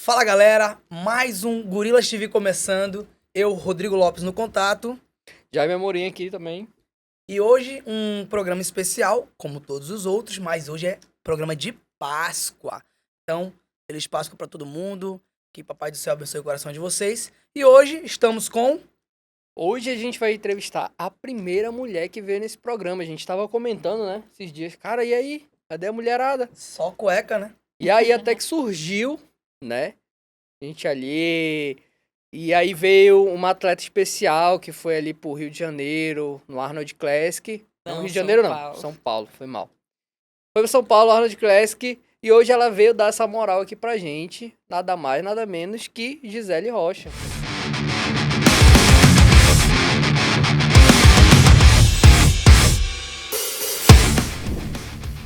Fala galera, mais um Gorilas TV começando. Eu, Rodrigo Lopes, no contato. Jaime Amorim aqui também. E hoje um programa especial, como todos os outros, mas hoje é programa de Páscoa. Então, feliz Páscoa para todo mundo. Que Papai do Céu abençoe o coração de vocês. E hoje estamos com... Hoje a gente vai entrevistar a primeira mulher que veio nesse programa. A gente tava comentando, né, esses dias. Cara, e aí? Cadê a mulherada? Só cueca, né? E aí até que surgiu, né? A gente ali... E aí veio uma atleta especial que foi ali pro Rio de Janeiro, no Arnold Classic. Não, Rio de Janeiro não, São Paulo, foi mal. Foi pro São Paulo, Arnold Classic. E hoje ela veio dar essa moral aqui pra gente. Nada mais, nada menos que Gisele Rocha.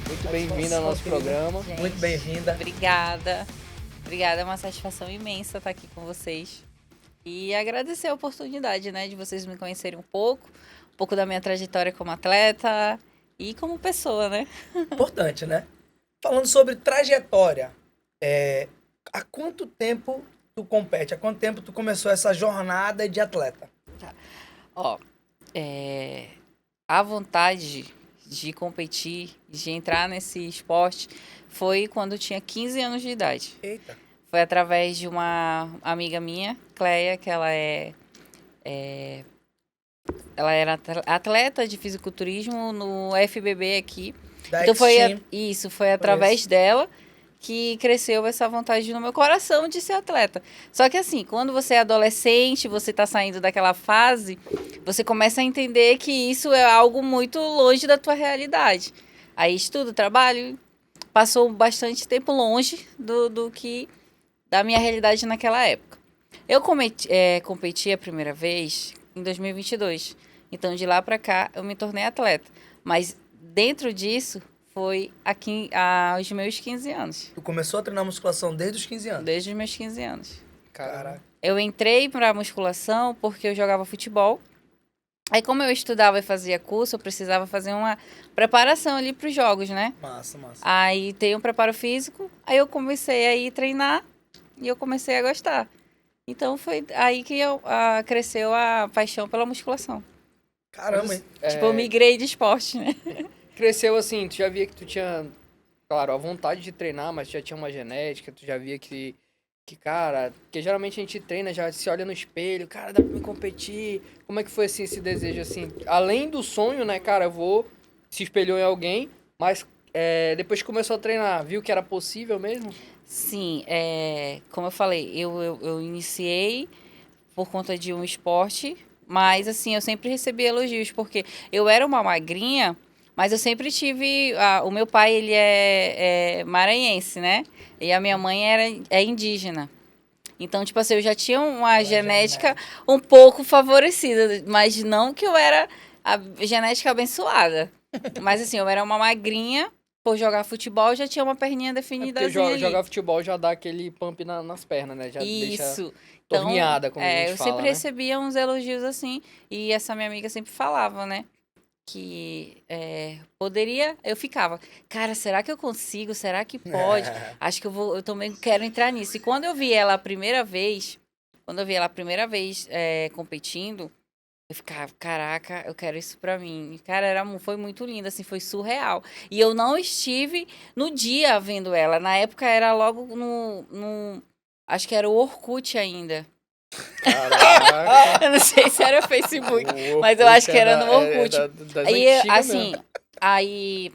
Muito bem-vinda ao nosso programa. Gente, Muito bem-vinda. Obrigada. Obrigada, é uma satisfação imensa estar aqui com vocês. E agradecer a oportunidade, né, de vocês me conhecerem um pouco da minha trajetória como atleta e como pessoa, né? Importante, né? Falando sobre trajetória, há quanto tempo tu compete? Há quanto tempo tu começou essa jornada de atleta? Ó, a vontade de competir, de entrar nesse esporte, foi quando eu tinha 15 anos de idade. Eita. Foi através de uma amiga minha, Cleia, que ela era atleta de fisiculturismo no FBB aqui. Da Então Extreme. foi através dela que cresceu essa vontade no meu coração de ser atleta. Só que assim, quando você é adolescente, você tá saindo daquela fase, você começa a entender que isso é algo muito longe da tua realidade. Aí estudo, trabalho, passou bastante tempo longe da minha realidade naquela época. Eu competi a primeira vez em 2022. Então, de lá para cá, eu me tornei atleta. Mas dentro disso, foi aqui aos meus 15 anos. Tu começou a treinar musculação desde os 15 anos? Desde os meus 15 anos. Caraca. Eu entrei para musculação porque eu jogava futebol. Aí, como eu estudava e fazia curso, eu precisava fazer uma preparação ali para os jogos, né? Massa, massa. Aí, tem um preparo físico. Aí, eu comecei a ir treinar e eu comecei a gostar. Então, foi aí que cresceu a paixão pela musculação. Caramba, hein? Tipo, eu migrei de esporte, né? Cresceu assim, tu já via que tu tinha, claro, a vontade de treinar, mas já tinha uma genética, tu já via que cara, porque geralmente a gente treina, já se olha no espelho, cara, dá pra me competir. Como é que foi assim, esse desejo assim? Além do sonho, né, cara, se espelhou em alguém, mas depois que começou a treinar, viu que era possível mesmo? Sim, como eu falei, eu iniciei por conta de um esporte, mas assim, eu sempre recebi elogios, porque eu era uma magrinha, mas eu sempre tive... o meu pai, ele é maranhense, né? E a minha mãe é indígena. Então, tipo assim, eu já tinha uma genética um pouco favorecida, mas não que eu era a genética abençoada. Mas assim, eu era uma magrinha, por jogar futebol, já tinha uma perninha definida ali. Jogar futebol já dá aquele pump nas pernas, né? Já deixa Isso. torneada, como a gente eu fala, sempre né? recebia uns elogios assim, e essa minha amiga sempre falava, né? Que poderia, eu ficava, cara, será que eu consigo? Será que pode? Acho que eu também quero entrar nisso. E quando eu vi ela a primeira vez, competindo, eu ficava, caraca, eu quero isso pra mim. E, cara, foi muito lindo, assim, foi surreal. E eu não estive no dia vendo ela. Na época era logo acho que era o Orkut ainda. Caraca. Eu não sei se era o Facebook, mas eu acho que era no Orkut. Aí,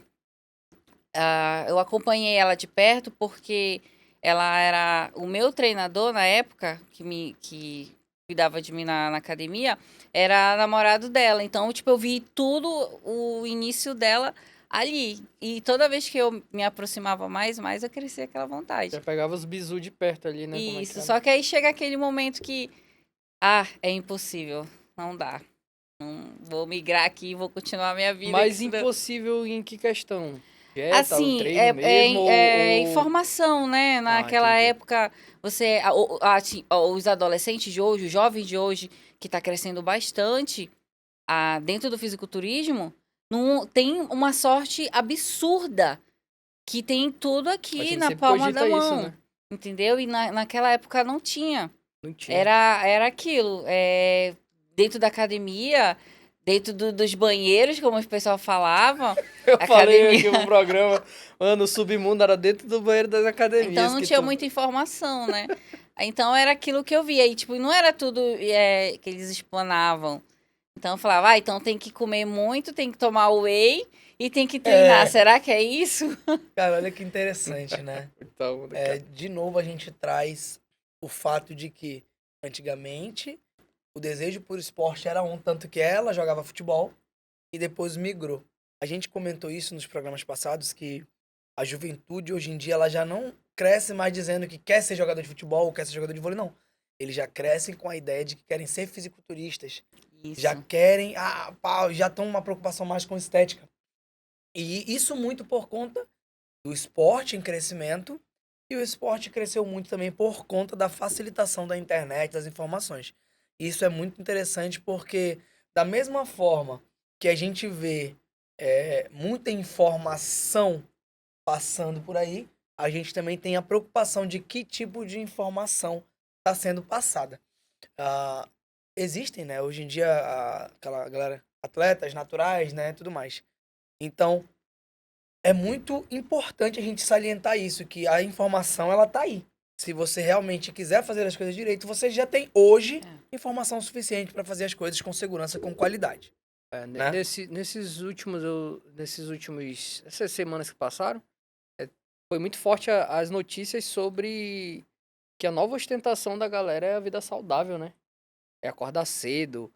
eu acompanhei ela de perto porque ela era o meu treinador na época, que cuidava de mim na academia, era namorado dela. Então, tipo, eu vi tudo, o início dela ali. E toda vez que eu me aproximava mais, eu crescia aquela vontade. Já pegava os bisu de perto ali, né? Isso, só que aí chega aquele momento que... é impossível, não dá. Não vou migrar aqui, vou continuar a minha vida. Mas impossível em que questão? Dieta, assim, treino mesmo? informação, né? Naquela época, os adolescentes de hoje, os jovens de hoje, que tá crescendo bastante dentro do fisiculturismo, tem uma sorte absurda, que tem tudo aqui na palma da mão. Isso, né? entendeu? E naquela época não tinha. Não tinha. Era aquilo. Dentro da academia, dentro dos banheiros, como o pessoal falava. Eu falei academia. aqui no programa, mano, o submundo era dentro do banheiro das academias. Então não que tinha tu- muita informação, né? Então era aquilo que eu via. E, tipo, não era tudo que eles explanavam. Então eu falava, então tem que comer muito, tem que tomar whey e tem que treinar. É. Será que é isso? Cara, olha que interessante, né? Então, De novo, a gente traz o fato de que, antigamente, o desejo por esporte era um, tanto que ela jogava futebol e depois migrou. A gente comentou isso nos programas passados, que a juventude, hoje em dia, ela já não cresce mais dizendo que quer ser jogador de futebol ou quer ser jogador de vôlei, não. Eles já crescem com a ideia de que querem ser fisiculturistas. Isso. Já querem, já estão uma preocupação mais com estética. E isso muito por conta do esporte em crescimento, e o esporte cresceu muito também por conta da facilitação da internet, das informações. Isso é muito interessante porque, da mesma forma que a gente vê muita informação passando por aí, a gente também tem a preocupação de que tipo de informação está sendo passada. Ah, existem, né, hoje em dia, aquela galera, atletas naturais, né, tudo mais. Então, é muito importante a gente salientar isso, que a informação, ela tá aí. Se você realmente quiser fazer as coisas direito, você já tem hoje informação suficiente para fazer as coisas com segurança, com qualidade. Né? essas semanas que passaram, foi muito forte as notícias sobre que a nova ostentação da galera é a vida saudável, né? É acordar cedo,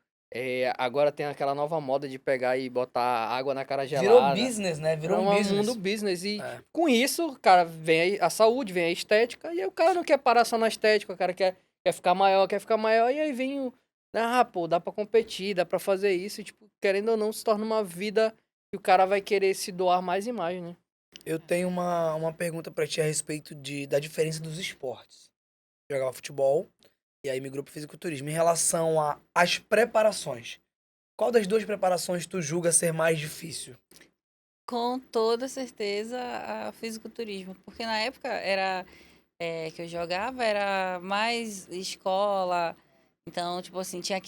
agora tem aquela nova moda de pegar e botar água na cara Virou gelada. business, né? Virou É um um business. mundo business. E É. com isso, cara, vem a saúde, vem a estética, e aí o cara não quer parar só na estética, o cara quer ficar maior, e aí vem o. Pô, dá pra competir, dá pra fazer isso, e, tipo, querendo ou não, se torna uma vida que o cara vai querer se doar mais e mais, né? Eu tenho uma pergunta para ti a respeito da diferença dos esportes. Eu jogava futebol e aí migrou pro fisiculturismo. Em relação às preparações, qual das duas preparações tu julga ser mais difícil? Com toda certeza, a fisiculturismo. Porque na época que eu jogava, era mais escola. Então, tipo assim, tinha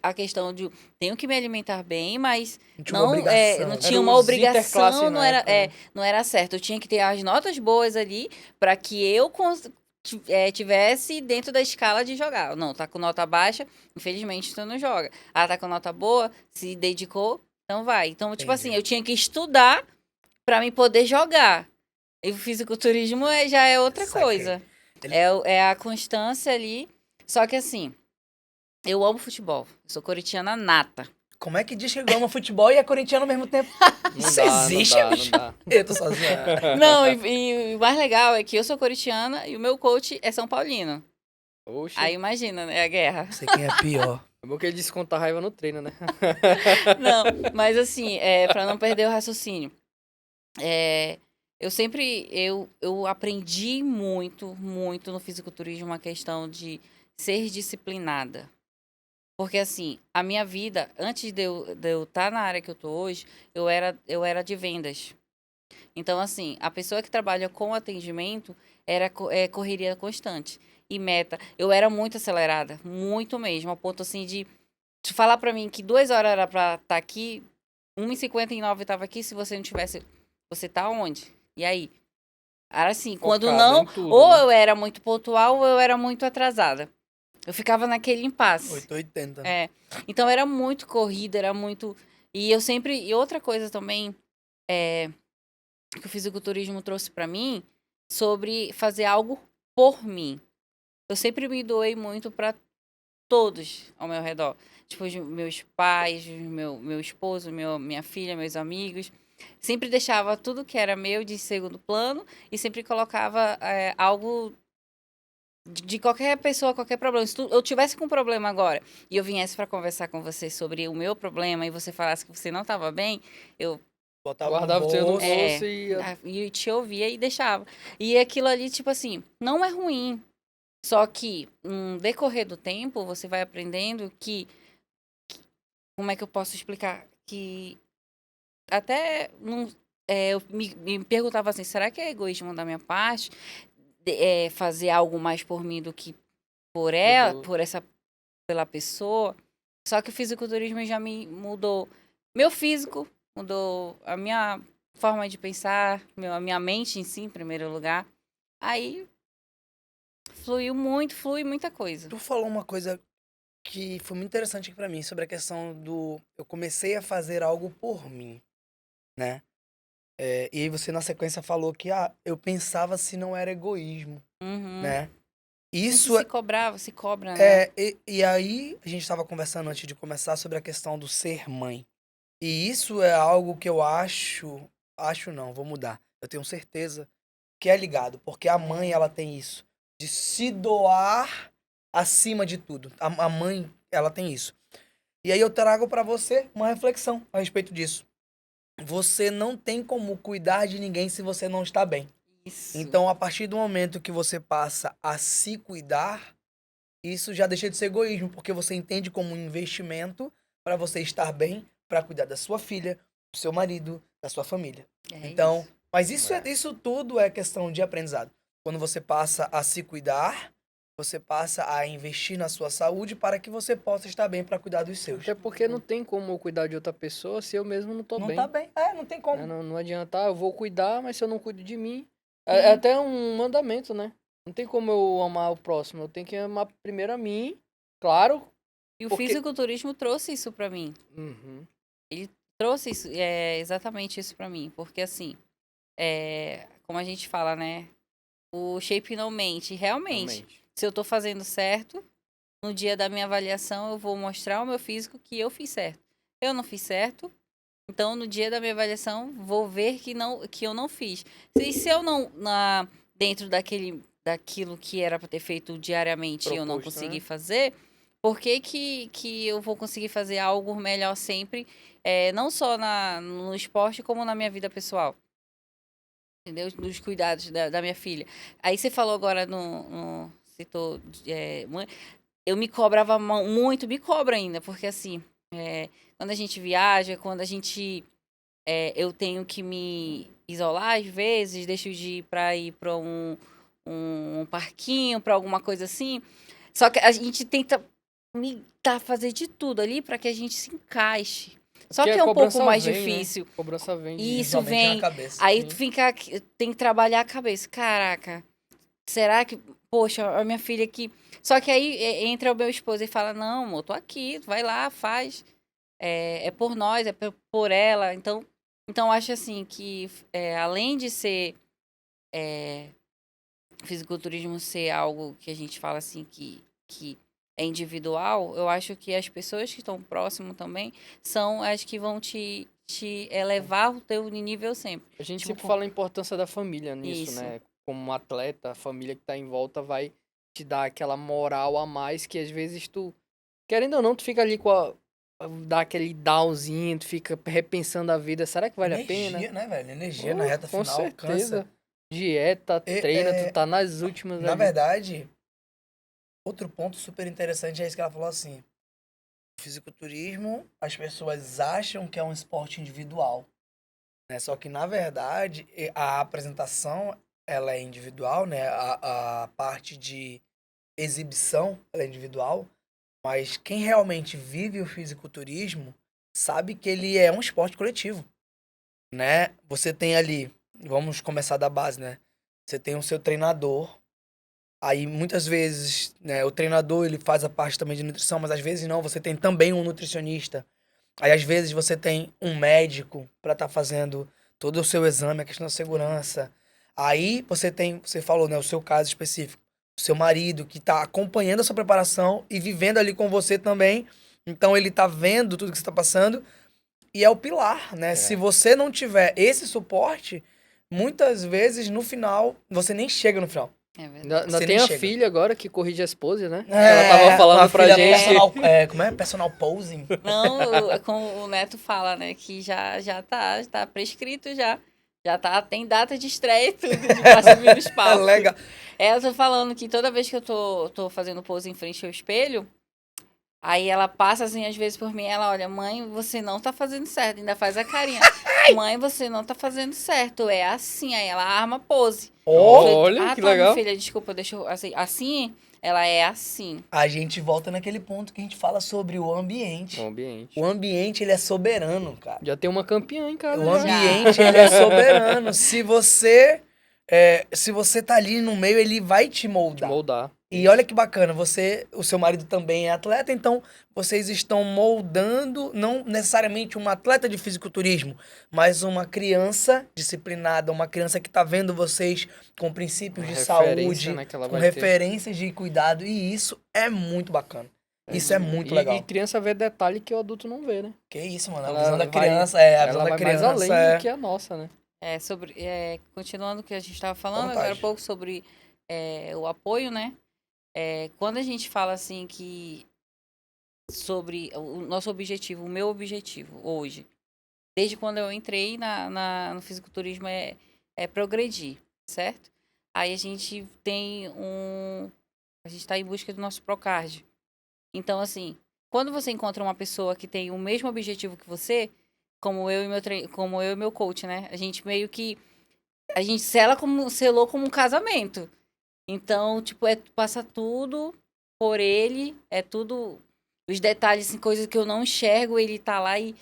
a questão de tenho que me alimentar bem, mas Não tinha uma não obrigação. tinha Era uma os interclasse obrigação, na época, né? não era certo. Eu tinha que ter as notas boas ali para que eu tivesse dentro da escala de jogar. Não, tá com nota baixa, infelizmente tu não joga. Ah, tá com nota boa, se dedicou, então vai. Então, tipo assim, Entendi. eu tinha que estudar para me poder jogar. E o fisiculturismo já é outra Saquei. coisa. É a constância ali. Só que assim, eu amo futebol. Eu sou corintiana nata. Como é que diz que ama futebol e é corintiano ao mesmo tempo? Isso existe, bicho? Não dá. Eu tô sozinho. Não, e o mais legal é que eu sou corintiana e o meu coach é São Paulino. Oxe, Aí imagina, né? A guerra. Não sei quem é pior. é bom que ele desconta a raiva no treino, né? Não, mas assim, pra não perder o raciocínio. Eu aprendi muito, muito no fisiculturismo a questão de ser disciplinada. Porque assim, a minha vida, antes de eu estar na área que eu tô hoje, eu era de vendas. Então, assim, a pessoa que trabalha com atendimento correria constante. E meta. Eu era muito acelerada, muito mesmo, a ponto assim de falar pra mim que 2 horas era pra estar aqui, 1h59 tava aqui, se você não tivesse. Você tá onde? E aí? Era assim, quando Focada não, em tudo, ou né? eu era muito pontual ou eu era muito atrasada. Eu ficava naquele impasse. 880. Então era muito corrida, era muito. E eu sempre. E outra coisa também que o fisiculturismo trouxe pra mim sobre fazer algo por mim. Eu sempre me doei muito pra todos ao meu redor. Tipo, os meus pais, meu esposo, minha filha, meus amigos. Sempre deixava tudo que era meu de segundo plano e sempre colocava algo de qualquer pessoa, qualquer problema. Se eu tivesse com um problema agora e eu viesse para conversar com você sobre o meu problema e você falasse que você não estava bem, eu Botava Guardava o no teu no bolso. bolso e... e te ouvia e deixava. E aquilo ali, tipo assim, não é ruim. Só que, no decorrer do tempo, você vai aprendendo como é que eu posso explicar? Que até eu me perguntava assim, será que é egoísmo da minha parte? fazer algo mais por mim do que por ela, Mudou. pela pessoa. Só que o fisiculturismo já me mudou meu físico, mudou a minha forma de pensar, a minha mente em si, em primeiro lugar. Aí flui muita coisa. Tu falou uma coisa que foi muito interessante aqui pra mim, sobre a questão do... Eu comecei a fazer algo por mim, né? E aí você, na sequência, falou que eu pensava se não era egoísmo, Uhum. né? A gente Isso se cobra, né? e aí a gente estava conversando antes de começar sobre a questão do ser mãe. E isso é algo que eu acho não, vou mudar. Eu tenho certeza que é ligado, porque a mãe, ela tem isso, de se doar acima de tudo. A mãe, ela tem isso. E aí eu trago pra você uma reflexão a respeito disso. Você não tem como cuidar de ninguém se você não está bem. Isso. Então, a partir do momento que você passa a se cuidar, isso já deixa de ser egoísmo, porque você entende como um investimento para você estar bem, para cuidar da sua filha, do seu marido, da sua família. Então, isso. mas isso tudo é questão de aprendizado. Quando você passa a se cuidar, você passa a investir na sua saúde para que você possa estar bem para cuidar dos seus. Até porque não tem como eu cuidar de outra pessoa se eu mesmo não tô Não bem. tá bem. Não tem como. Não adianta, eu vou cuidar, mas se eu não cuido de mim... É até um mandamento, né? Não tem como eu amar o próximo, eu tenho que amar primeiro a mim, claro. E o Porque- fisiculturismo trouxe isso pra mim. Uhum. Trouxe isso, exatamente isso pra mim. Porque assim, como a gente fala, né? O shape não mente. Realmente, se eu tô fazendo certo, no dia da minha avaliação eu vou mostrar ao meu físico que eu fiz certo. Eu não fiz certo, então no dia da minha avaliação vou ver que eu não fiz. Se eu não, dentro daquilo que era para ter feito diariamente, eu não Proposto, consegui né? fazer, por que eu vou conseguir fazer algo melhor sempre, não só no esporte, como na minha vida pessoal? Entendeu? Nos cuidados da minha filha. Aí você falou agora citou, mãe, eu me cobrava muito, me cobro ainda, porque assim, quando a gente viaja, quando a gente, eu tenho que me isolar às vezes, deixo de ir para um parquinho, para alguma coisa assim. Só que a gente tenta fazer de tudo ali para que a gente se encaixe. Só Porque que a é um pouco cobrança mais vem, né? difícil. A cobrança vem de... Isso Principalmente na vem. cabeça. Aí Sim. tu tem que trabalhar a cabeça. Caraca, será que, poxa, a minha filha aqui. Só que aí entra o meu esposo e fala: Não, amor, tô aqui, vai lá, faz. É por nós, por ela. Então acho assim que, além de ser fisiculturismo ser algo que a gente fala assim que é individual, eu acho que as pessoas que estão próximo também são as que vão te elevar o teu nível sempre. A gente Tipo, sempre fala a importância da família nisso, Isso. né? Como um atleta, a família que tá em volta vai te dar aquela moral a mais que às vezes tu, querendo ou não, tu fica ali dá aquele downzinho, tu fica repensando a vida, será que vale a pena? Energia, né, velho? Energia na reta Com final, certeza. cansa. Dieta, treina, tu tá nas últimas Na ali. verdade, outro ponto super interessante é isso que ela falou assim. O fisiculturismo, as pessoas acham que é um esporte individual, né? Só que, na verdade, a apresentação, ela é individual, né? A parte de exibição, ela é individual. Mas quem realmente vive o fisiculturismo sabe que ele é um esporte coletivo, né? Você tem ali, vamos começar da base, né? Você tem o seu treinador. Aí muitas vezes, né, o treinador ele faz a parte também de nutrição, mas às vezes não, você tem também um nutricionista. Aí às vezes você tem um médico para estar fazendo todo o seu exame, a questão da segurança. Aí você falou, né, o seu caso específico, o seu marido que tá acompanhando a sua preparação e vivendo ali com você também. Então ele tá vendo tudo que você tá passando e é o pilar, né? Se você não tiver esse suporte, muitas vezes no final, você nem chega no final. é verdade. Ainda Você tem nem a chega. filha agora que corrige a esposa, né? É, Ela tava falando uma pra filha gente. Personal, como é? Personal posing. Não, como o Neto fala, né? Que já tá prescrito já. Já tem data de estreia e tudo, pra subir nos É palcos. legal. Eu tô falando que toda vez que eu tô fazendo pose em frente ao espelho, aí ela passa assim, às vezes por mim, ela olha, mãe, você não tá fazendo certo, ainda faz a carinha. mãe, você não tá fazendo certo, é assim. Aí ela arma a pose. Olha, que tá, legal. minha filha, desculpa, deixa eu... Assim, ela é assim. A gente volta naquele ponto que a gente fala sobre o ambiente. O ambiente. O ambiente, ele é soberano, cara. Já tem uma campeã em casa. O já. ambiente, ele é soberano. Se você tá ali no meio, ele vai te Te moldar. moldar. E olha que bacana, o seu marido também é atleta, então vocês estão moldando, não necessariamente um atleta de fisiculturismo, mas uma criança disciplinada, uma criança que está vendo vocês com princípios Uma de referência, saúde, né, que ela com vai ter. referências de cuidado, e isso é muito bacana. Isso é muito legal. E criança vê detalhe que o adulto não vê, né? Que isso, mano, a Ela visão da vai- criança, a Ela visão da vai criança mais além é... do que a nossa, né? Continuando o que a gente estava falando, Vontade. agora um pouco sobre o apoio, né? Quando a gente fala assim sobre o nosso objetivo, o meu objetivo hoje, desde quando eu entrei no fisiculturismo é progredir, certo? Aí a gente a gente está em busca do nosso Procard. Então, assim, quando você encontra uma pessoa que tem o mesmo objetivo que você, como eu e meu coach, né? A gente meio que a gente selou como um casamento. Então, tipo, passa tudo por ele, é tudo os detalhes, assim, coisas que eu não enxergo, ele tá lá e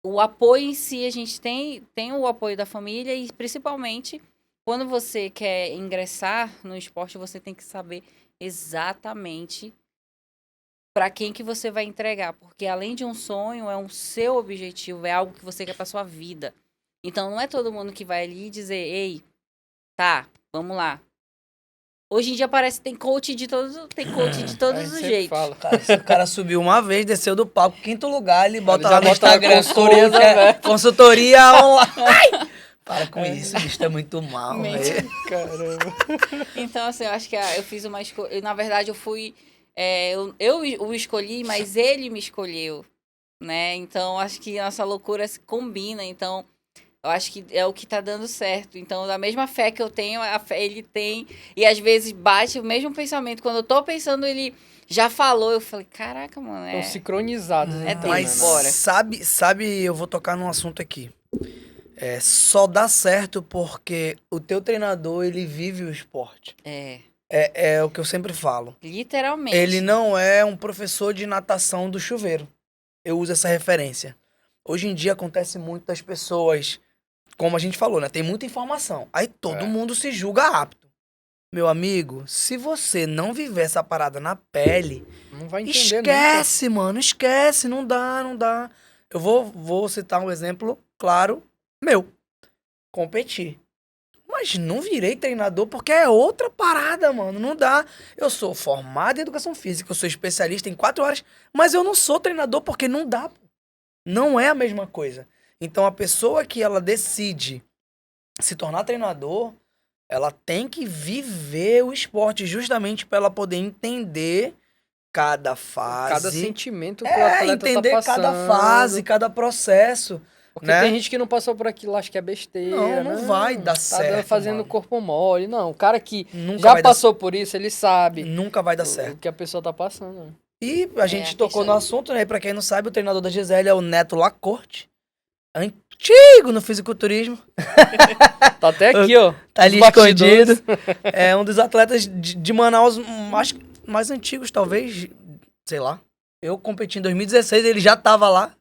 o apoio em si, a gente tem o apoio da família e principalmente quando você quer ingressar no esporte, você tem que saber exatamente para quem que você vai entregar, porque além de um sonho, é um seu objetivo, é algo que você quer para sua vida. Então não é todo mundo que vai ali dizer, ei, tá, vamos lá. Hoje em dia parece que tem coach de todos A os gente sempre jeitos. fala. Cara, se o cara subiu uma vez, desceu do palco, quinto lugar, ele bota já lá no bota Instagram, consultoria coach, aberta. consultoria online. Para com isso, bicho, tá muito mal, Mentira. velho. Caramba. Então, assim, eu acho que eu fiz uma escolha. Na verdade, eu fui. Eu o escolhi, mas ele me escolheu, né? Então, acho que nossa loucura se combina. Então, eu acho que é o que tá dando certo. Então, da mesma fé que eu tenho, a fé ele tem. E às vezes bate o mesmo pensamento. Quando eu tô pensando, ele já falou. Eu falei, caraca, mano. Estão sincronizados. É então, Mas né? bora. sabe, eu vou tocar num assunto aqui. Só dá certo porque o teu treinador, ele vive o esporte. É o que eu sempre falo. Literalmente. Ele não é um professor de natação do chuveiro. Eu uso essa referência. Hoje em dia acontece muito das pessoas, como a gente falou, né? Tem muita informação. Aí todo mundo se julga apto. Meu amigo, se você não viver essa parada na pele, Não vai entender esquece, mano, esquece, não dá. Eu vou citar um exemplo claro meu. Competir. Mas não virei treinador porque é outra parada, mano. Não dá. Eu sou formado em educação física, eu sou especialista em 4 horas, mas eu não sou treinador porque não dá. Pô. Não é a mesma coisa. Então a pessoa que ela decide se tornar treinador, ela tem que viver o esporte justamente para ela poder entender cada fase. Cada sentimento que o atleta entender tá passando. cada fase, cada processo. Porque né? tem gente que não passou por aquilo, acha que é besteira. Não vai dar tá certo, fazendo mano. corpo mole. Não, o cara que Nunca já vai dar passou por isso, ele sabe Nunca vai dar o certo. que a pessoa tá passando. né? E a gente a tocou questão- no assunto, né? E pra quem não sabe, o treinador da Gisele é o Neto Lacorte. Antigo no fisiculturismo. Tá até aqui, ó. Tá ali os bastidores. escondido. É um dos atletas de Manaus mais antigos, talvez. Sei lá. Eu competi em 2016, ele já tava lá.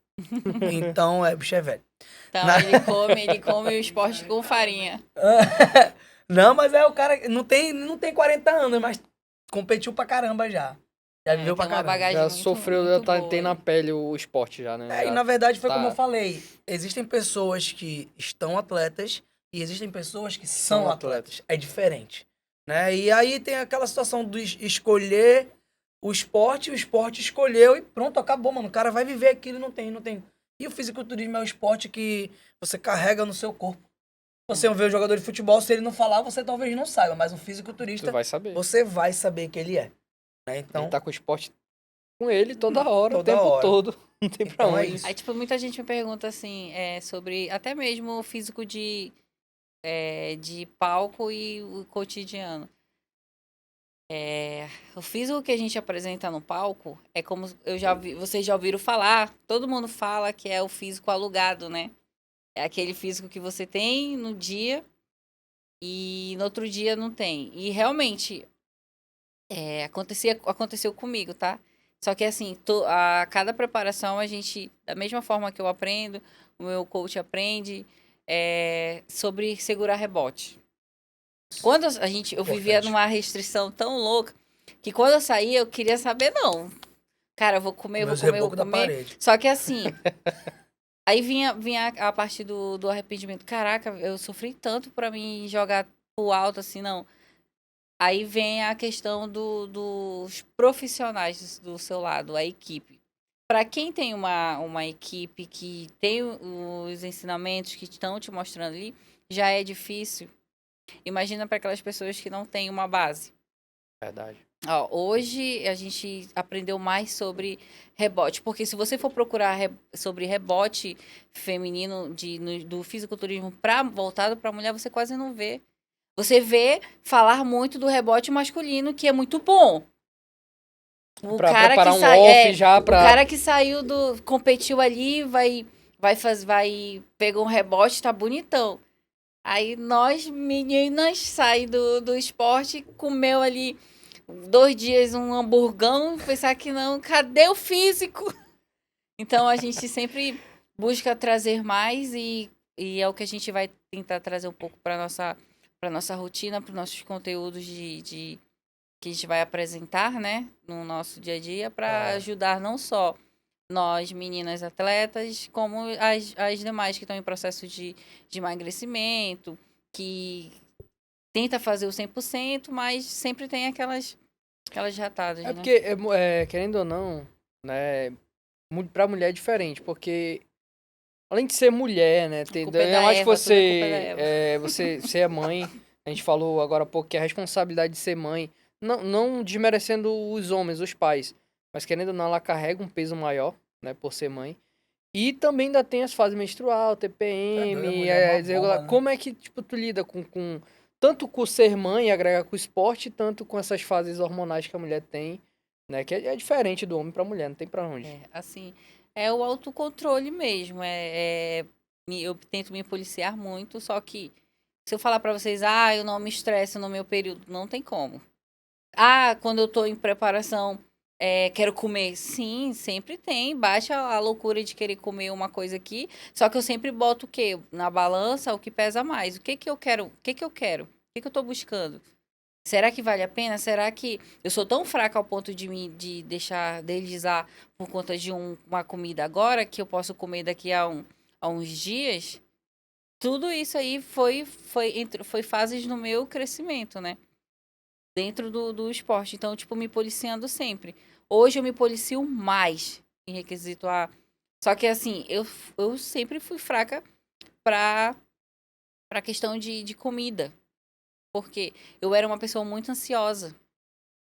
Então, bicho é velho. Então, ele come o esporte com farinha. Não, mas o cara não tem 40 anos, mas competiu pra caramba já. Já viveu pra tem uma caramba. bagagem Já muito- sofreu, muito já boa. tem na pele o esporte já, né? E Já na verdade foi tá. como eu falei. Existem pessoas que estão atletas e existem pessoas que são São atletas. É diferente. Né? E aí tem aquela situação do escolher o esporte escolheu e pronto, acabou, mano. O cara vai viver aquilo e não tem. E o fisiculturismo é o esporte que você carrega no seu corpo. Você vê um jogador de futebol, se ele não falar, você talvez não saiba, mas um fisiculturista, Tu vai saber. você vai saber que ele é. Né? Então, Ele tá com o esporte com ele toda hora, Toda o tempo hora. todo. Não tem pra Então é onde. isso. Aí, tipo, muita gente me pergunta, assim, sobre até mesmo o físico de palco e o cotidiano. O físico que a gente apresenta no palco é como vocês já ouviram falar, todo mundo fala que é o físico alugado, né? É aquele físico que você tem no dia e no outro dia não tem. E realmente, aconteceu comigo, tá? Só que assim, a cada preparação a gente, da mesma forma que eu aprendo, o meu coach aprende, sobre segurar rebote. Quando eu vivia Importante. numa restrição tão louca, que quando eu saía eu queria saber, não. Cara, eu vou comer, eu Comer vou os comer, eu vou rebocos da comer. parede. Só que assim, aí vinha a parte do arrependimento. Caraca, eu sofri tanto pra mim jogar pro alto assim, não. Aí vem a questão dos profissionais do seu lado, a equipe. Para quem tem uma equipe que tem os ensinamentos que estão te mostrando ali, já é difícil. Imagina para aquelas pessoas que não têm uma base. Verdade. Ó, hoje a gente aprendeu mais sobre rebote, porque se você for procurar sobre rebote feminino do fisiculturismo voltado para mulher, você quase não vê. Você vê falar muito do rebote masculino, que é muito bom. O Pra cara que preparar um off já o pra... cara que saiu competiu ali, pegou um rebote, tá bonitão. Aí nós, meninas, saí do esporte, comeu ali 2 dias um hamburgão, pensar que não, cadê o físico? Então a gente sempre busca trazer mais e é o que a gente vai tentar trazer um pouco para nossa rotina, para os nossos conteúdos que a gente vai apresentar, né, no nosso dia a dia, para É. ajudar não só nós, meninas atletas, como as demais que estão em processo de emagrecimento, que tenta fazer o 100%, mas sempre tem aquelas jatadas, É né? porque, querendo ou não, né, pra mulher é diferente, porque além de ser mulher, né, A culpa é ainda da mais que Eva, tudo é culpa da Eva. você é mãe, a gente falou agora há pouco que a responsabilidade de ser mãe, não desmerecendo os homens, os pais, mas querendo ou não, ela carrega um peso maior, né, por ser mãe. E também ainda tem as fases menstrual, É doido, a TPM, mulher é uma desregular. bomba, né? Como é que, tipo, tu lida com tanto com ser mãe e agregar com o esporte, tanto com essas fases hormonais que a mulher tem, né? Que é diferente do homem pra mulher, não tem pra onde. Assim, é o autocontrole mesmo. Eu tento me policiar muito, só que se eu falar pra vocês, eu não me estresso no meu período, não tem como. Quando eu tô em preparação, quero comer. Sim, sempre tem. Baixa a loucura de querer comer uma coisa aqui. Só que eu sempre boto o quê? Na balança, o que pesa mais. O que que eu quero? O que que eu quero? O que que eu tô buscando? Será que vale a pena? Será que eu sou tão fraca ao ponto de deixar deslizar por conta de uma comida agora que eu posso comer daqui a uns dias? Tudo isso aí foi fases no meu crescimento, né? Dentro do esporte. Então, tipo, me policiando sempre. Hoje eu me policio mais em requisito a. Só que assim, eu sempre fui fraca pra questão de comida. Porque eu era uma pessoa muito ansiosa.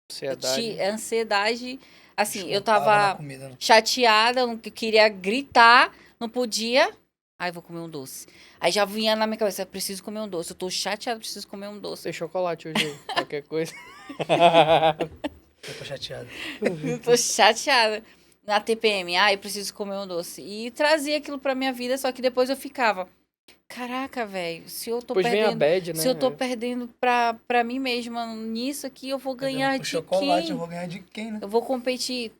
Ansiedade. Ansiedade, assim, eu Descontava na tava comida, né? chateada, eu queria gritar, não podia. Ai, vou comer um doce. Aí já vinha na minha cabeça, preciso comer um doce. Eu tô chateada, preciso comer um doce. Tem chocolate hoje aí, qualquer coisa. Eu tô chateado. Eu tô chateada. Na TPM, eu preciso comer um doce. E trazia aquilo pra minha vida, só que depois eu ficava, caraca, velho, Depois vem a bad, se eu tô né? perdendo pra mim mesma nisso aqui, eu vou ganhar O de chocolate, eu quem? vou ganhar de quem, né? Eu vou competir,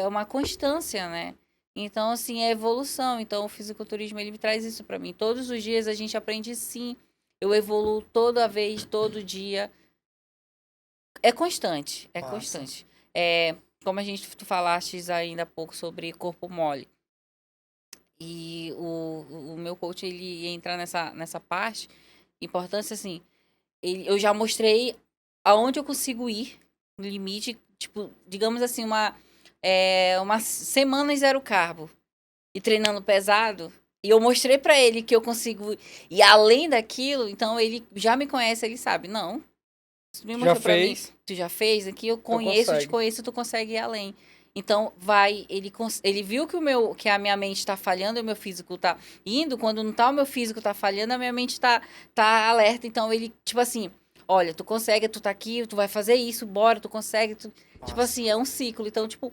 uma constância, né? Então, assim, é evolução. Então, o fisiculturismo, ele traz isso pra mim. Todos os dias a gente aprende sim. Eu evoluo toda vez, todo dia. É constante, é Massa. constante. Como tu falaste ainda há pouco sobre corpo mole. E o meu coach, ele entra nessa parte. Importância, assim, eu já mostrei aonde eu consigo ir, no limite, tipo, digamos assim, uma semana em zero carbo e treinando pesado. E eu mostrei pra ele que eu consigo ir além daquilo, então ele já me conhece, ele sabe. Não, tu me Já mostrou pra mim, fez, tu já fez, aqui eu então conheço, te consegue. conheço, tu consegue ir além. Então, ele viu que a minha mente tá falhando e o meu físico tá indo, quando não tá o meu físico tá falhando, a minha mente tá alerta. Então, ele, tipo assim, olha, tu consegue, tu tá aqui, tu vai fazer isso, bora, tu consegue. Tipo Massa. assim, é um ciclo. Então, tipo,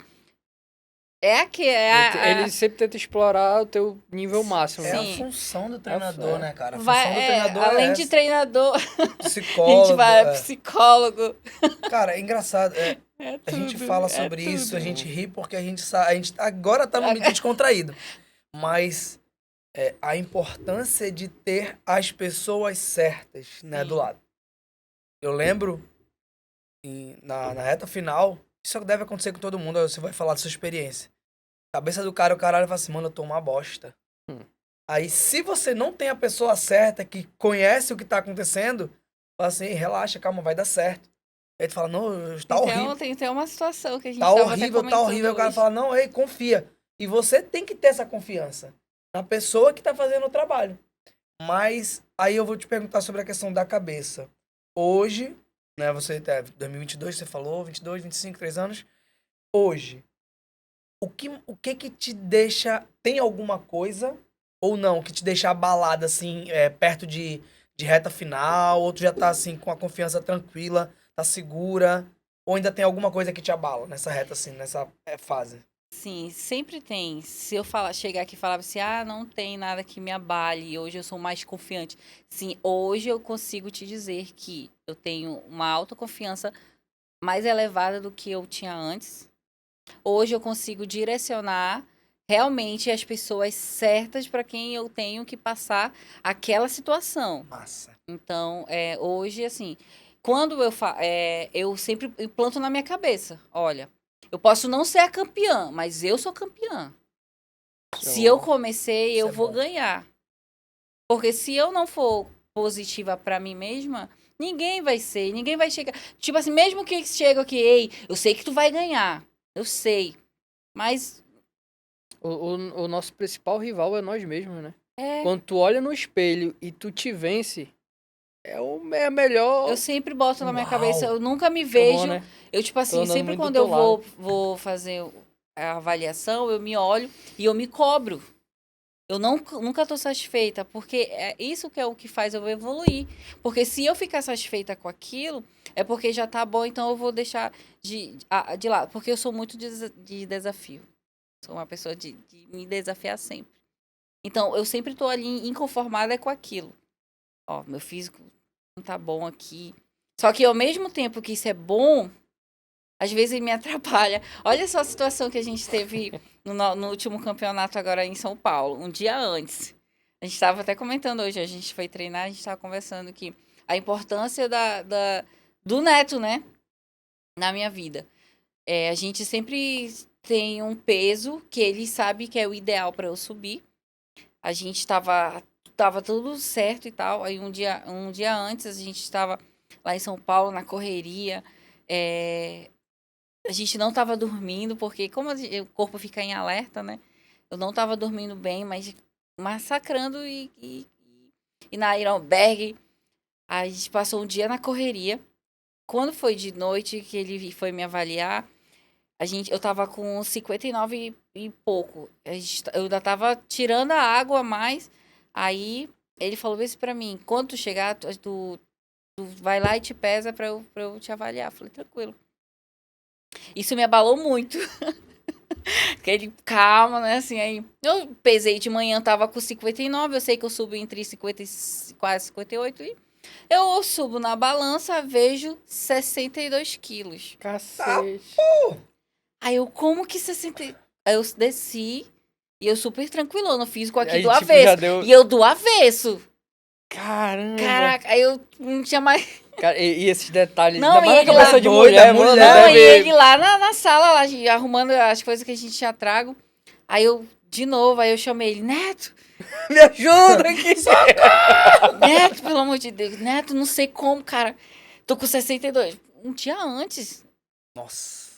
É aqui, Ele sempre tenta explorar o teu nível máximo. É né? a Sim. função do treinador, É. né, cara? A vai, função do treinador além é de essa. treinador, a gente Psicólogo. vai psicólogo. Cara, é engraçado. É A gente tudo, fala é sobre isso, a tudo. gente ri porque a gente sabe. A gente agora tá no mito descontraído. Mas a importância de ter as pessoas certas, né, do Sim. lado. Eu lembro, na reta final, isso deve acontecer com todo mundo, aí você vai falar da sua experiência. Cabeça do cara, o caralho fala assim, mano, eu tô uma bosta. Hum. Aí, se você não tem a pessoa certa, que conhece o que tá acontecendo, fala assim, relaxa, calma, vai dar certo. Aí tu fala, não, tá horrível. Tem uma situação que a gente Tá tava até horrível, tá comentando horrível. O cara hoje. fala, não, ei, confia. E você tem que ter essa confiança na pessoa que tá fazendo o trabalho. Mas aí eu vou te perguntar sobre a questão da cabeça. Hoje, né, você tá 2022, você falou, 22, 25, 3 anos. Hoje, o que te deixa, tem alguma coisa ou não, que te deixa abalada assim, perto de reta final, ou tu já tá assim com a confiança tranquila, tá segura, ou ainda tem alguma coisa que te abala nessa reta assim, nessa fase? Sim, sempre tem. Se eu chegar aqui e falar assim, não tem nada que me abale, hoje eu sou mais confiante. Sim, hoje eu consigo te dizer que eu tenho uma autoconfiança mais elevada do que eu tinha antes. Hoje eu consigo direcionar realmente as pessoas certas para quem eu tenho que passar aquela situação. Massa. Então, hoje, assim, quando eu sempre implanto na minha cabeça, olha, eu posso não ser a campeã, mas eu sou campeã. Se eu comecei, Isso eu é vou bom. ganhar. Porque se eu não for positiva pra mim mesma, ninguém vai ser, ninguém vai chegar. Tipo assim, mesmo que chegue aqui, ei, eu sei que tu vai ganhar. Eu sei. Mas O nosso principal rival é nós mesmos, né? é, Quando tu olha no espelho e tu te vence, é a melhor. eu sempre boto na minha cabeça, Uau. eu nunca me É bom, vejo. né? Eu, tipo Tô assim, andando sempre muito do quando teu eu lado. vou fazer a avaliação, eu me olho e eu me cobro. Eu nunca tô satisfeita, porque é isso que é o que faz eu evoluir. Porque se eu ficar satisfeita com aquilo, é porque já tá bom, então eu vou deixar de lado. Porque eu sou muito de desafio. Sou uma pessoa de me desafiar sempre. Então, eu sempre tô ali inconformada com aquilo. Ó, meu físico não tá bom aqui. Só que ao mesmo tempo que isso é bom, às vezes me atrapalha. Olha só a situação que a gente teve no último campeonato agora em São Paulo, um dia antes. A gente estava até comentando hoje, a gente foi treinar, a gente estava conversando que a importância do Neto, né, na minha vida. A gente sempre tem um peso que ele sabe que é o ideal para eu subir. A gente tava tudo certo e tal. Aí um dia antes a gente estava lá em São Paulo na correria. A gente não tava dormindo, porque como o corpo fica em alerta, né? Eu não tava dormindo bem, mas massacrando e na Ironberg. A gente passou um dia na correria. Quando foi de noite que ele foi me avaliar, eu tava com 59 e pouco. Eu ainda tava tirando a água a mais. Aí ele falou isso pra mim: quando tu chegar, tu vai lá e te pesa pra eu te avaliar. Eu falei, tranquilo. Isso me abalou muito. Aquele calma, né? Assim, aí eu pesei de manhã, tava com 59. Eu sei que eu subo entre 50 e quase 58. E eu subo na balança, vejo 62 quilos. Cacete. Aí eu, como que 60? Aí eu desci e eu super tranquilona, físico aqui Aí, do tipo, avesso. já deu. E eu do avesso. Caramba! Caraca, aí eu não tinha mais. Cara, e esses detalhes, Não, ainda mais e na ele cabeça lá- de Doida, mulher, mano, mulher. Não, e deve... ele lá na sala, lá, arrumando as coisas que a gente tinha trago. Aí eu, de novo, aí eu chamei ele, Neto, Me ajuda aqui! Neto, pelo amor de Deus, Neto, não sei como, cara. Tô com 62. Um dia antes. Nossa.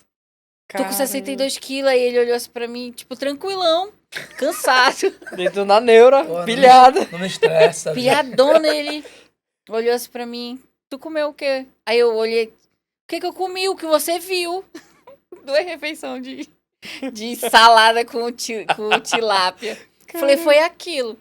Tô com 62 quilos. Aí ele olhou assim pra mim, tipo, tranquilão, cansado. Dentro na neura, Pô, pilhada. Não me estressa. Piadona, ele olhou assim pra mim. Tu comeu o quê? Aí eu olhei. O que eu comi? O que você viu? 2 refeições de salada com tilápia. Falei, foi aquilo.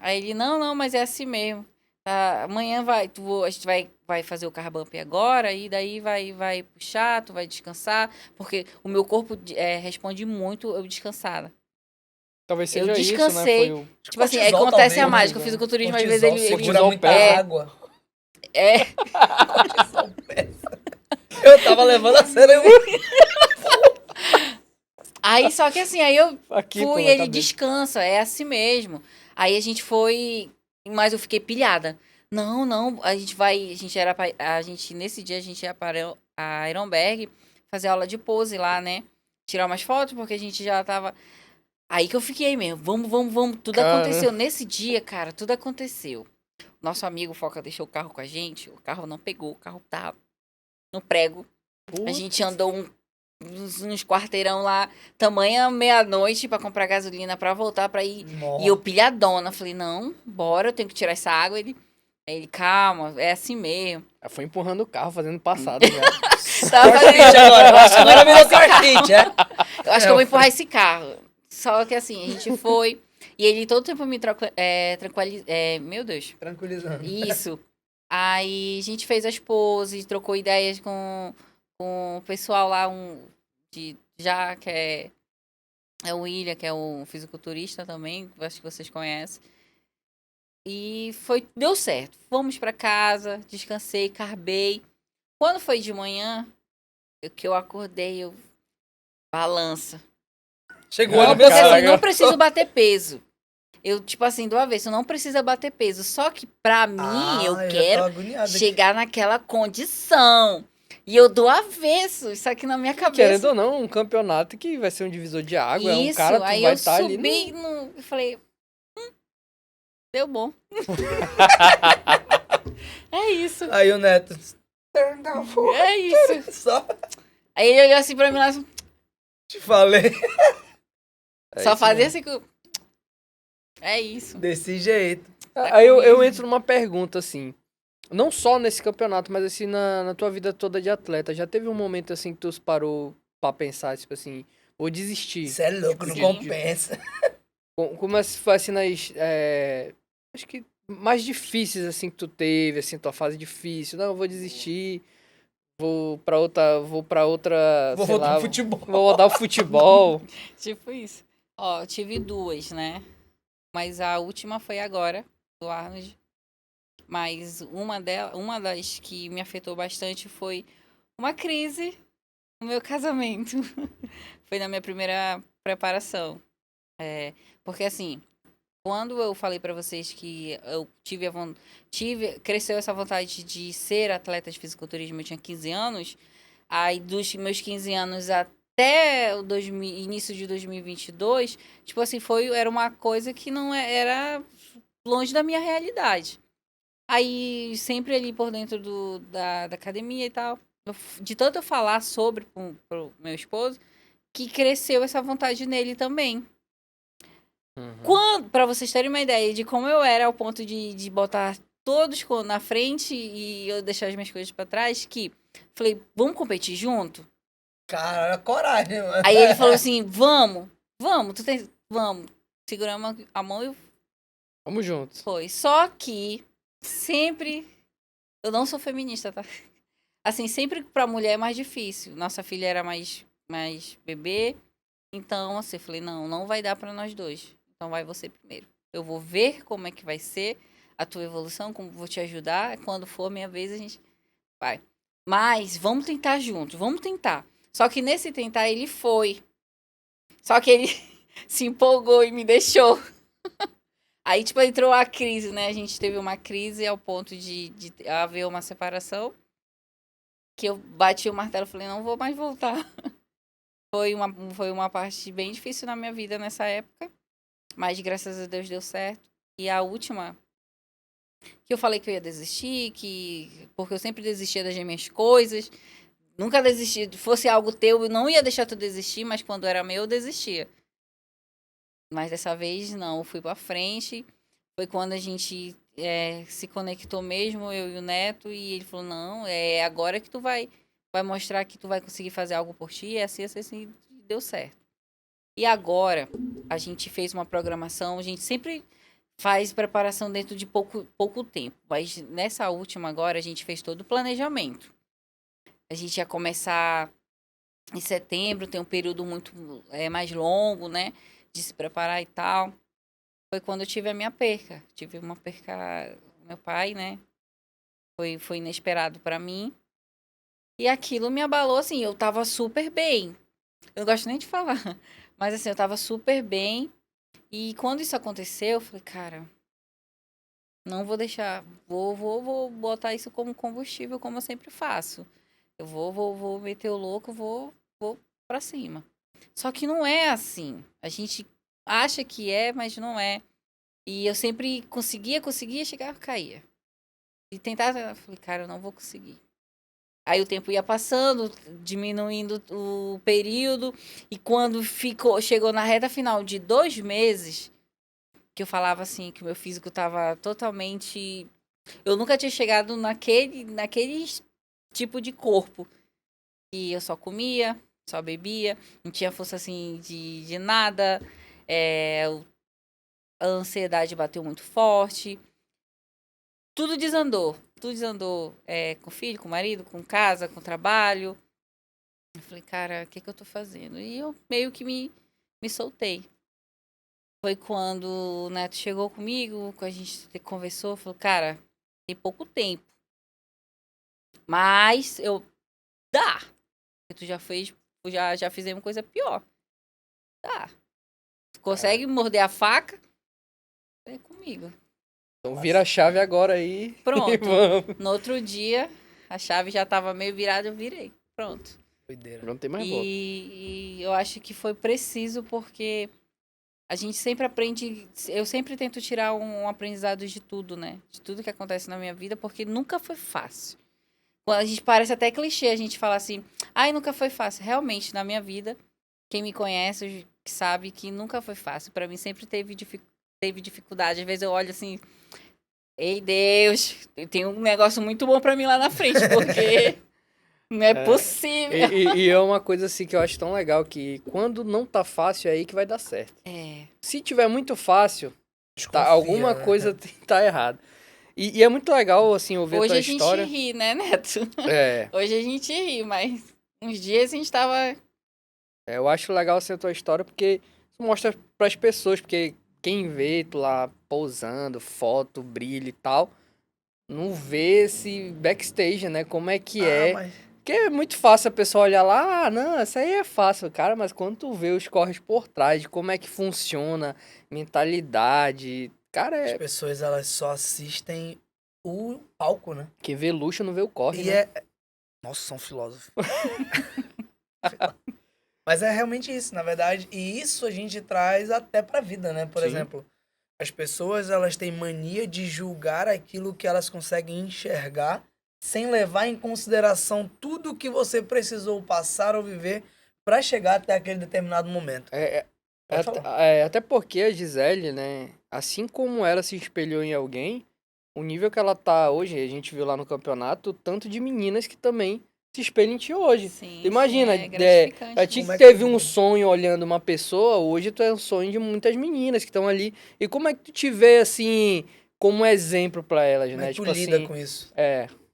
Aí ele, não, mas é assim mesmo. amanhã a gente vai fazer o carb bump agora, e daí vai puxar, tu vai descansar, porque o meu corpo responde muito eu descansada. Talvez Eu seja isso, né? descansei. Foi o... Tipo assim, Cortisol, acontece a talvez, mágica. né? O fisiculturismo, às vezes, Cortisol ele segura muita pesa. água. é. Cortisol pesa. Eu tava levando a sério. Aí, só que assim, aí eu Aqui, pô, fui, na ele cabeça. descansa, é assim mesmo. Aí a gente foi, mas eu fiquei pilhada. Não, nesse dia a gente ia para a Ironberg fazer aula de pose lá, né? Tirar umas fotos, porque a gente já tava. Aí que eu fiquei mesmo, vamos. Tudo Caramba. aconteceu. Nesse dia, cara, tudo aconteceu. Nosso amigo Foca deixou o carro com a gente, o carro não pegou, o carro tá no prego. A gente andou uns quarteirão lá, tamanha meia-noite pra comprar gasolina pra voltar pra ir. E eu pilhadona, falei, não, bora, eu tenho que tirar essa água. Ele, calma, é assim mesmo. Foi empurrando o carro, fazendo passada já. Tava fazendo Crossfit agora. Eu acho que agora virou crossfit, é? Eu acho que eu vou empurrar esse carro. Só que assim, a gente foi. E ele todo tempo me tranquilizou. Meu Deus. Tranquilizando. Isso. Aí a gente fez as poses, trocou ideias com o pessoal lá, que é o William, que é um fisiculturista também, acho que vocês conhecem. E deu certo. Fomos pra casa, descansei, carbei. Quando foi de manhã, que eu acordei, balança. Chegou Não, a porque pessoa. assim, não preciso bater peso. Eu, tipo assim, do avesso, não precisa bater peso. Só que pra mim, eu já quero tô agoniado aqui. chegar naquela condição. E eu do avesso, isso aqui na minha cabeça. Querendo ou não, um campeonato que vai ser um divisor de água. Isso, É um cara, tu aí vai eu estar ali subi e falei, deu bom. É isso, Aí o Neto. Turn down for. é isso. Só Aí ele olhou assim pra mim lá, assim, te falei. só isso fazia mesmo. assim que... É isso. Desse jeito. Aí eu entro numa pergunta, assim. Não só nesse campeonato, mas assim, na tua vida toda de atleta. Já teve um momento, assim, que tu parou pra pensar, tipo assim, vou desistir. Isso é louco, não Sim. compensa. Como foi, assim, acho que mais difíceis, assim, que tu teve, assim, tua fase difícil. Não, eu vou desistir. Vou pra outra, Vou sei voltar lá, pro futebol. vou rodar o futebol. Tipo isso. Ó, eu tive duas, né? Mas a última foi agora, do Arnold. Mas uma das que me afetou bastante foi uma crise no meu casamento. Foi na minha primeira preparação. Porque assim, quando eu falei pra vocês que eu cresceu essa vontade de ser atleta de fisiculturismo, eu tinha 15 anos, aí dos meus 15 anos até início de 2022, tipo assim, era uma coisa que não era longe da minha realidade. Aí, sempre ali por dentro da academia e tal, de tanto eu falar sobre pro meu esposo, que cresceu essa vontade nele também. Pra vocês terem uma ideia de como eu era ao ponto de botar todos na frente e eu deixar as minhas coisas pra trás, que falei, vamos competir junto? Cara, coragem, mano. Aí ele falou assim, vamos, vamos. Seguramos a mão e Vamos juntos. foi. Só que sempre, eu não sou feminista, tá? Assim, sempre pra mulher é mais difícil. Nossa filha era mais bebê, então assim, eu falei, não vai dar pra nós dois. Então vai você primeiro. Eu vou ver como é que vai ser a tua evolução, como vou te ajudar. Quando for a minha vez, a gente vai. Mas vamos tentar juntos, vamos tentar. Só que nesse tentar, ele foi. Só que ele se empolgou e me deixou. Aí, tipo, entrou a crise, né? A gente teve uma crise ao ponto de haver uma separação. Que eu bati o martelo e falei, não vou mais voltar. Foi uma parte bem difícil na minha vida nessa época. Mas, graças a Deus, deu certo. E a última, que eu falei que eu ia desistir, porque eu sempre desistia das minhas coisas. Nunca desisti. Fosse algo teu, eu não ia deixar tu desistir, mas quando era meu, eu desistia. Mas dessa vez, não. Eu fui pra frente. Foi quando a gente se conectou mesmo, eu e o Neto. E ele falou, não, é agora que tu vai mostrar que tu vai conseguir fazer algo por ti. É assim, deu certo. E agora, a gente fez uma programação. A gente sempre faz preparação dentro de pouco tempo. Mas nessa última agora, a gente fez todo o planejamento. A gente ia começar em setembro, tem um período muito mais longo, né? De se preparar e tal. Foi quando eu tive a minha perca. Tive uma perca, meu pai, né? Foi inesperado pra mim. E aquilo me abalou, assim, eu tava super bem. Eu não gosto nem de falar. Mas assim, eu tava super bem. E quando isso aconteceu, eu falei, cara, não vou deixar. Vou botar isso como combustível, como eu sempre faço. Eu vou meter o louco, vou pra cima. Só que não é assim. A gente acha que é, mas não é. E eu sempre conseguia, chegava, caía. E tentava, eu falei, cara, eu não vou conseguir. Aí o tempo ia passando, diminuindo o período. E quando chegou na reta final de 2 meses, que eu falava assim, que o meu físico tava totalmente... Eu nunca tinha chegado naquele tipo de corpo. E eu só comia, só bebia, não tinha força assim de nada. A ansiedade bateu muito forte. Tudo desandou. Tudo desandou com o filho, com o marido, com casa, com o trabalho. Eu falei, cara, o que eu tô fazendo? E eu meio que me soltei. Foi quando o Neto chegou comigo, que a gente conversou, falou, cara, tem pouco tempo. Mas dá. Tu já fez, já fizemos coisa pior. Dá. Tu consegue morder a faca? É comigo. Então vira a chave agora aí. Pronto. E vamos. No outro dia, a chave já tava meio virada, eu virei. Pronto. Doideira. Não tem mais volta. E eu acho que foi preciso porque a gente sempre aprende. Eu sempre tento tirar um aprendizado de tudo, né? De tudo que acontece na minha vida, porque nunca foi fácil. Quando a gente parece até clichê a gente falar assim, ai, nunca foi fácil. Realmente, na minha vida, quem me conhece sabe que nunca foi fácil. Pra mim sempre teve dificuldade. Às vezes eu olho assim, ei Deus, tem um negócio muito bom pra mim lá na frente, porque não é possível. E é uma coisa assim que eu acho tão legal, que quando não tá fácil é aí que vai dar certo. Se tiver muito fácil, Desconfia, alguma né? coisa tá errada. E é muito legal, assim, ouvir Hoje a tua a gente história. ri, né, Neto? É, Hoje a gente ri, mas uns dias a gente tava... eu acho legal assim, a tua história, porque isso mostra pras pessoas, porque quem vê tu lá pousando, foto, brilho e tal, não vê esse backstage, né? Como é que é. Mas Porque é muito fácil a pessoa olhar lá, não, isso aí é fácil, cara, mas quando tu vê os corres por trás, de como é que funciona, mentalidade, cara, as pessoas, elas só assistem o palco, né? quem vê luxo não vê o corre, E né? Nossa, são filósofos. Mas é realmente isso, na verdade. E isso a gente traz até pra vida, né? Por Sim. exemplo, as pessoas, elas têm mania de julgar aquilo que elas conseguem enxergar sem levar em consideração tudo que você precisou passar ou viver pra chegar até aquele determinado momento. Pode falar. Até porque a Gisele, né, assim como ela se espelhou em alguém, o nível que ela tá hoje, a gente viu lá no campeonato, tanto de meninas que também se espelham em ti hoje. Sim, Imagina, sim, é gratificante. a ti Como que é que teve tu um vê? sonho olhando uma pessoa, hoje tu é um sonho de muitas meninas que estão ali. E como é que tu te vê, assim, como exemplo pra elas, Como é né? que tu Tipo lida assim, com isso?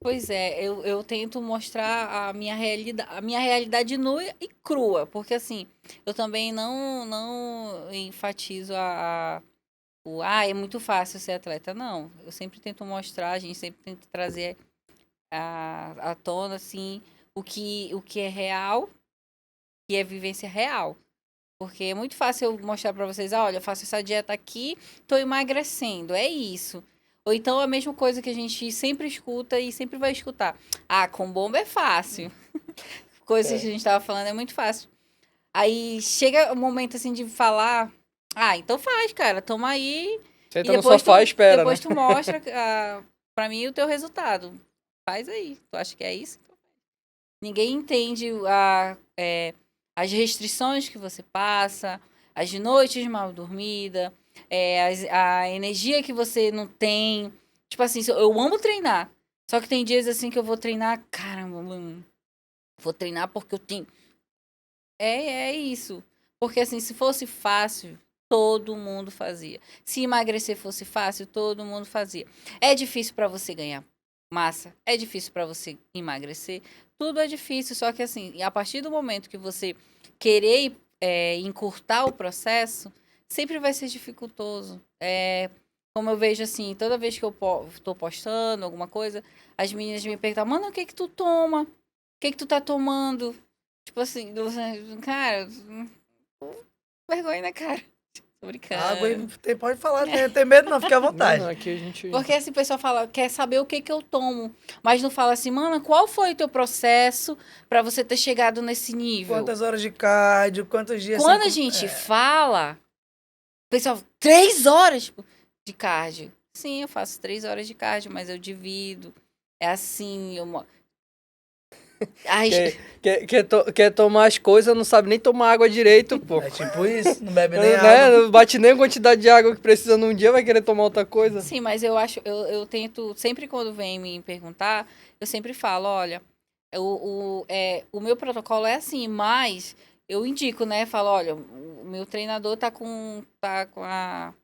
Pois é, eu tento mostrar a minha realidade nua e crua, porque assim, eu também não enfatizo é muito fácil ser atleta, não. Eu sempre tento mostrar, a gente sempre tenta trazer à tona, assim, o que é real e é vivência real. Porque é muito fácil eu mostrar pra vocês, olha, eu faço essa dieta aqui, tô emagrecendo, é isso. Ou então a mesma coisa que a gente sempre escuta e sempre vai escutar. Ah, com bomba é fácil. Coisas que a gente tava falando é muito fácil. Aí chega o momento assim de falar, então faz, cara, toma aí e senta no sofá e espera, né? depois tu mostra pra mim o teu resultado. Faz aí. Tu acha que é isso? Ninguém entende as restrições que você passa, as noites mal dormidas, a energia que você não tem. Tipo assim, eu amo treinar. Só que tem dias assim que eu vou treinar, caramba, mano. Vou treinar porque eu tenho. É isso. Porque assim, se fosse fácil, todo mundo fazia. Se emagrecer fosse fácil, todo mundo fazia. É difícil para você ganhar massa, é difícil para você emagrecer, tudo é difícil, só que assim, a partir do momento que você querer encurtar o processo, sempre vai ser dificultoso. Como eu vejo assim, toda vez que eu tô postando alguma coisa, as meninas me perguntam, mano, o que que tu toma? O que que tu tá tomando? Tipo assim, cara, vergonha na cara. Tô brincando. Água, pode falar, tem medo não, fica à vontade. Não, aqui a gente... Porque assim, o pessoal fala, quer saber o que que eu tomo, mas não fala assim, mano, qual foi o teu processo pra você ter chegado nesse nível? Quantas horas de cardio, quantos dias... Quando a sem- gente fala, o pessoal, 3 horas tipo, de cardio. Sim, eu faço 3 horas de cardio, mas eu divido. É assim, Ai, Quer tomar as coisas, não sabe nem tomar água direito, pô. É tipo isso, não bebe nem Né? água. Não bate nem a quantidade de água que precisa num dia, vai querer tomar outra coisa. sim, mas eu acho, eu tento, sempre quando vem me perguntar, eu sempre falo, olha, o meu protocolo é assim, mas eu indico, né? Falo, olha, o meu treinador tá com a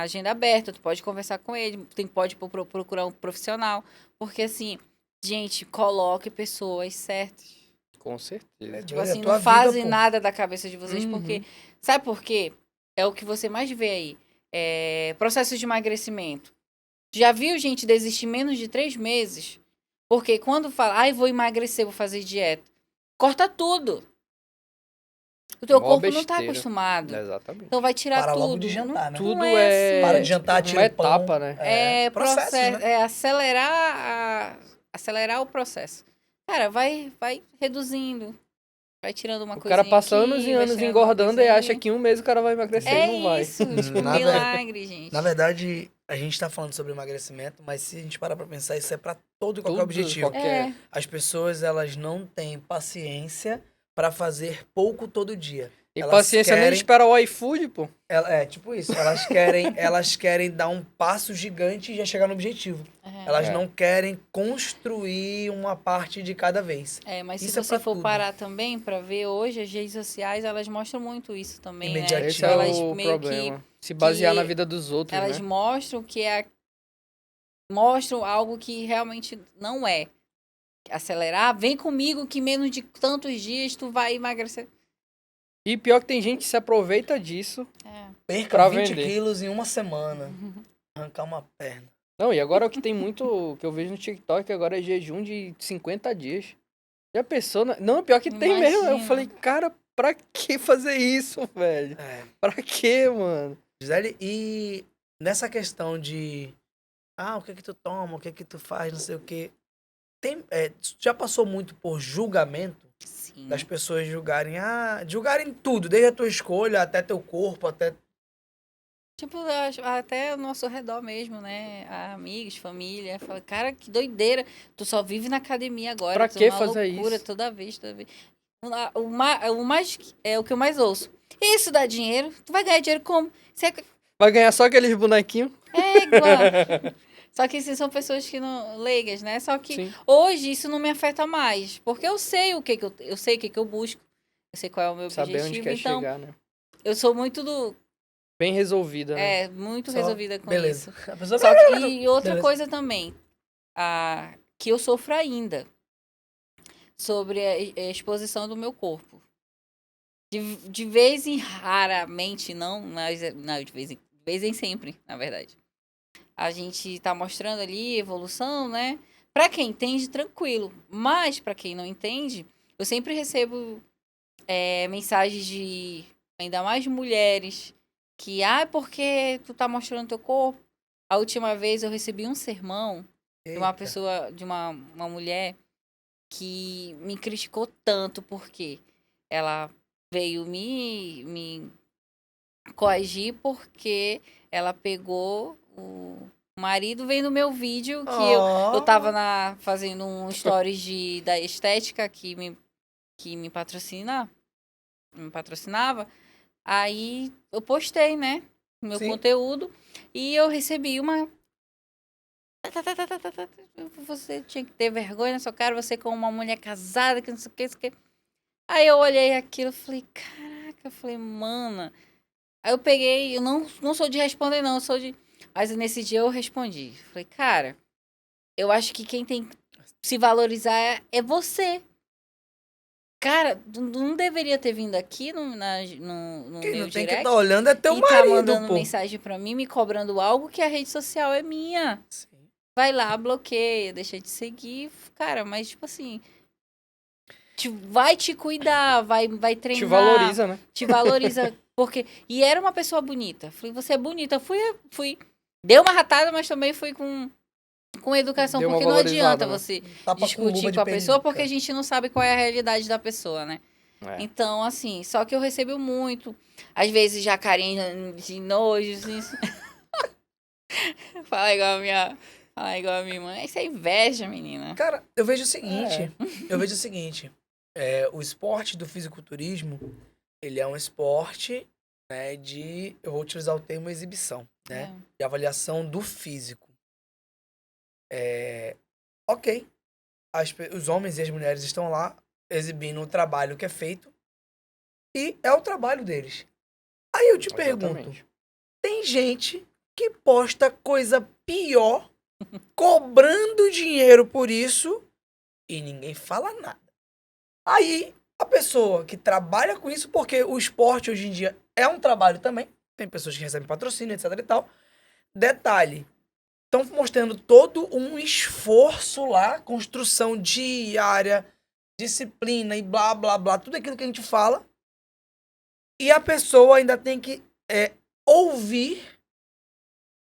agenda aberta, tu pode conversar com ele, pode procurar um profissional, porque assim, gente, coloque pessoas certas. Com certeza. Tipo É assim, tua não vida, fazem pô. nada da cabeça de vocês, Uhum. porque. Sabe por quê? É o que você mais vê aí. Processo de emagrecimento. Já viu gente desistir em menos de 3 meses? Porque quando fala, ai, vou emagrecer, vou fazer dieta. Corta tudo. O teu Mó corpo não tá besteira. acostumado. Exatamente. Então vai tirar Para tudo. logo de jantar, né? Não Tudo é assim. Para de jantar, tipo, tira uma o pão. etapa, né? Processos, né? Acelerar o processo. Cara, vai reduzindo. Vai tirando uma O coisinha cara passa aqui, anos e vai anos tirando uma engordando e coisinha acha ali. que em um mês o cara vai emagrecer e não vai. Isso, tipo, Na milagre, gente. Na verdade, a gente tá falando sobre emagrecimento, mas se a gente parar pra pensar, isso é pra todo e qualquer Tudo, objetivo. qualquer... As pessoas, elas não têm paciência pra fazer pouco todo dia. E Elas paciência nem de querem... esperar o iFood, pô. Tipo isso. Elas querem dar um passo gigante e já chegar no objetivo. Elas É. não querem construir uma parte de cada vez. Mas Isso se é você pra for tudo. parar também pra ver hoje, as redes sociais, elas mostram muito isso também, né? Imediatismo. Esse é Elas o meio problema. Se basear que na vida dos outros, elas né? mostram mostram algo que realmente não é. Acelerar, vem comigo que menos de tantos dias tu vai emagrecer. E pior que tem gente que se aproveita disso. Perca Pra 20 vender. quilos em uma semana. Arrancar uma perna. Não, e agora o que tem muito, que eu vejo no TikTok agora é jejum de 50 dias. Já pensou? Não, pior que tem mesmo. Eu Imagina. falei, cara, pra que fazer isso, velho? Pra que, mano? Gisele, e nessa questão de... o que que tu toma, o que que tu faz, não sei o quê. Já passou muito por julgamento? Sim. Das pessoas julgarem tudo, desde a tua escolha até teu corpo, até... Tipo, até o nosso redor mesmo, né? Amigos, família. Fala, cara, que doideira. Tu só vive na academia agora. Pra tu que é uma fazer loucura isso? toda vez. O que eu mais ouço. Isso dá dinheiro? Tu vai ganhar dinheiro como? Vai ganhar só aqueles bonequinhos? Igual. Só que assim, são pessoas que não leigas, né? Só que Sim. hoje isso não me afeta mais. Porque eu sei o que eu sei o que eu busco. Eu sei qual é o meu Saber onde objetivo. quer Então, chegar, né? eu sou muito Bem resolvida, né? muito Só- resolvida com beleza. isso. A pessoa Só que, e outra Beleza. coisa também, que eu sofro ainda, sobre a exposição do meu corpo. De vez em raramente, não, de vez em sempre, na verdade. A gente tá mostrando ali evolução, né? Pra quem entende, tranquilo. Mas pra quem não entende, eu sempre recebo mensagens de, ainda mais mulheres, que, porque tu tá mostrando teu corpo. A última vez eu recebi um sermão de uma Eita. pessoa, de uma mulher que me criticou tanto porque ela veio me coagir porque ela pegou o marido, veio no meu vídeo que eu tava fazendo um stories da estética que me patrocinava. Aí eu postei, né, o meu Sim. conteúdo e eu recebi uma você tinha que ter vergonha na sua cara, você como uma mulher casada, que não sei o que, isso que. Aí eu olhei aquilo e falei, caraca, eu falei, mana, Aí eu peguei, eu não sou de responder, não, eu sou de. Mas nesse dia eu respondi. Falei, cara, eu acho que quem tem que se valorizar é você. Cara, tu não deveria ter vindo aqui no Quem meu não tem que direct estar olhando é teu e tá marido, mandando pô. mensagem pra mim, me cobrando algo que a rede social é minha. Sim. Vai lá, bloqueia, deixa de seguir. Cara, mas tipo assim, vai te cuidar, vai Te treinar, valoriza, né? te valoriza. Porque. E era uma pessoa bonita. Falei, você é bonita. Fui. Dei uma ratada, mas também fui com educação, Deu uma porque não adianta valorizada, né? você Tapa com luva discutir de com a pessoa, porque a penica. gente não sabe qual é a realidade da pessoa, né? É. Então, assim, só que eu recebo muito. Às vezes já carinho de nojo, assim. Fala igual a minha. Fala igual a minha mãe. Isso é inveja, menina. Cara, eu vejo o É. seguinte. O esporte do fisiculturismo, ele é um esporte, né, eu vou utilizar o termo exibição, né? De avaliação do físico. Ok, os homens e as mulheres estão lá exibindo o trabalho que é feito e é o trabalho deles. Aí eu te pergunto, Exatamente. tem gente que posta coisa pior, cobrando dinheiro por isso e ninguém fala nada. Aí a pessoa que trabalha com isso, porque o esporte hoje em dia é um trabalho também, tem pessoas que recebem patrocínio, etc e tal. Detalhe, estão mostrando todo um esforço lá, construção diária, disciplina e blá, blá, blá, tudo aquilo que a gente fala. E a pessoa ainda tem que ouvir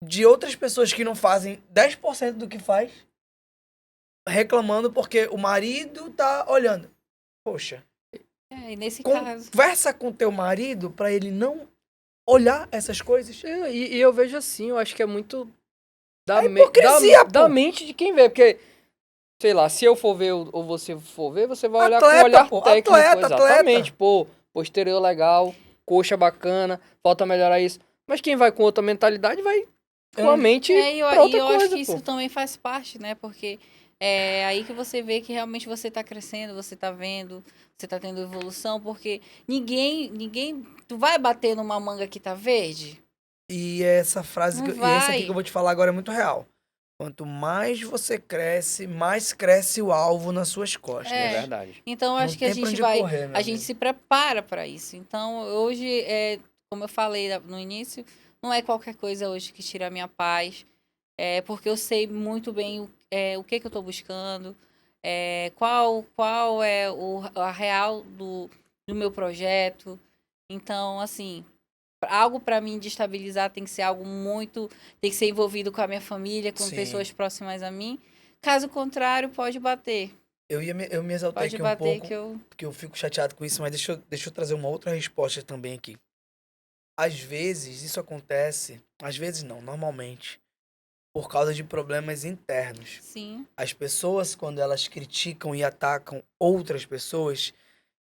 de outras pessoas que não fazem 10% do que faz, reclamando porque o marido tá olhando. Poxa, E nesse caso. conversa com teu marido pra ele não olhar essas coisas. E eu vejo assim, eu acho que é muito É hipocrisia, da pô. mente de quem vê, porque, sei lá, se eu for ver ou você for ver, você vai olhar com um Atleta, olhar pô. técnico, Atleta. exatamente, pô, posterior legal, coxa bacana, falta melhorar isso. Mas quem vai com outra mentalidade vai com a mente E pra outra eu acho coisa, que pô. isso também faz parte, né? Porque é aí que você vê que realmente você tá crescendo, você tá vendo, você tá tendo evolução, porque ninguém, tu vai bater numa manga que tá verde? E essa frase, Não e essa aqui que eu vai. vou te falar agora é muito real. Quanto mais você cresce, mais cresce o alvo nas suas costas. É É. verdade. Então eu Não acho que a tem pra gente onde vai, correr, meu a gente amigo. se prepara para isso. Então hoje, como eu falei no início, não é qualquer coisa hoje que tira a minha paz. Porque eu sei muito bem o que eu estou buscando, qual é a real do meu projeto. Então, assim, algo para mim destabilizar tem que ser algo muito. Tem que ser envolvido com a minha família, com Sim. pessoas próximas a mim. Caso contrário, pode bater. Eu me exaltei Pode aqui um bater pouco, que eu. porque eu fico chateado com isso, mas deixa eu trazer uma outra resposta também aqui. Às vezes, isso acontece, às vezes não, normalmente, por causa de problemas internos. Sim. As pessoas, quando elas criticam e atacam outras pessoas,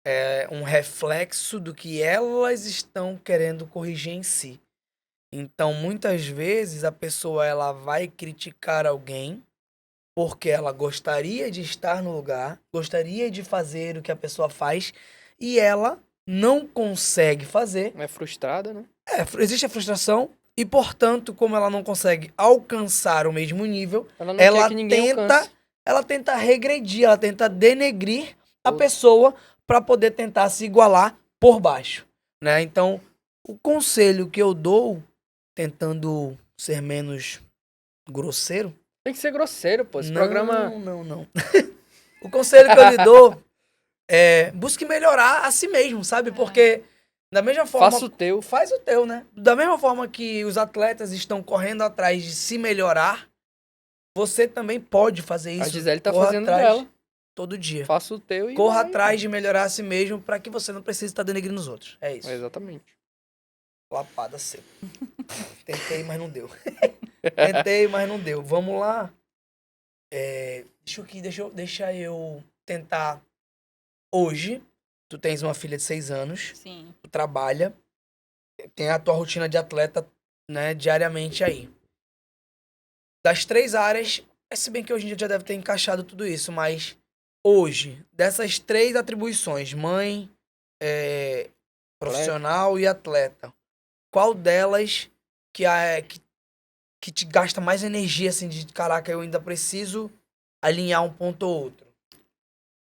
é um reflexo do que elas estão querendo corrigir em si. Então, muitas vezes, a pessoa ela vai criticar alguém porque ela gostaria de estar no lugar, gostaria de fazer o que a pessoa faz e ela não consegue fazer. É frustrada, né? Existe a frustração e, portanto, como ela não consegue alcançar o mesmo nível, Ela não quer que ninguém alcance. ela tenta regredir, ela tenta denegrir a Ou- pessoa para poder tentar se igualar por baixo, né? Então, o conselho que eu dou, tentando ser menos grosseiro, Tem que ser grosseiro, pô. Esse não, programa. não. O conselho que eu lhe dou é busque melhorar a si mesmo, sabe? Porque da mesma forma, Faça o teu. faz o teu, né? Da mesma forma que os atletas estão correndo atrás de se melhorar, você também pode fazer isso. A Gisele tá Corra fazendo atrás dela. todo dia. Faça o teu e Corra vai, atrás de melhorar a si mesmo para que você não precise estar denegrindo os outros. É isso. Exatamente. Lapada seca. Tentei, mas não deu. Tentei, mas não deu. Vamos lá. Deixa eu tentar. Hoje, tu tens uma filha de 6 anos, Sim. tu trabalha, tem a tua rotina de atleta, né, diariamente aí. Das 3 áreas, se bem que hoje em dia já deve ter encaixado tudo isso, mas hoje, dessas 3 atribuições, mãe, profissional e atleta, qual delas que te gasta mais energia, assim, de caraca, eu ainda preciso alinhar um ponto ou outro?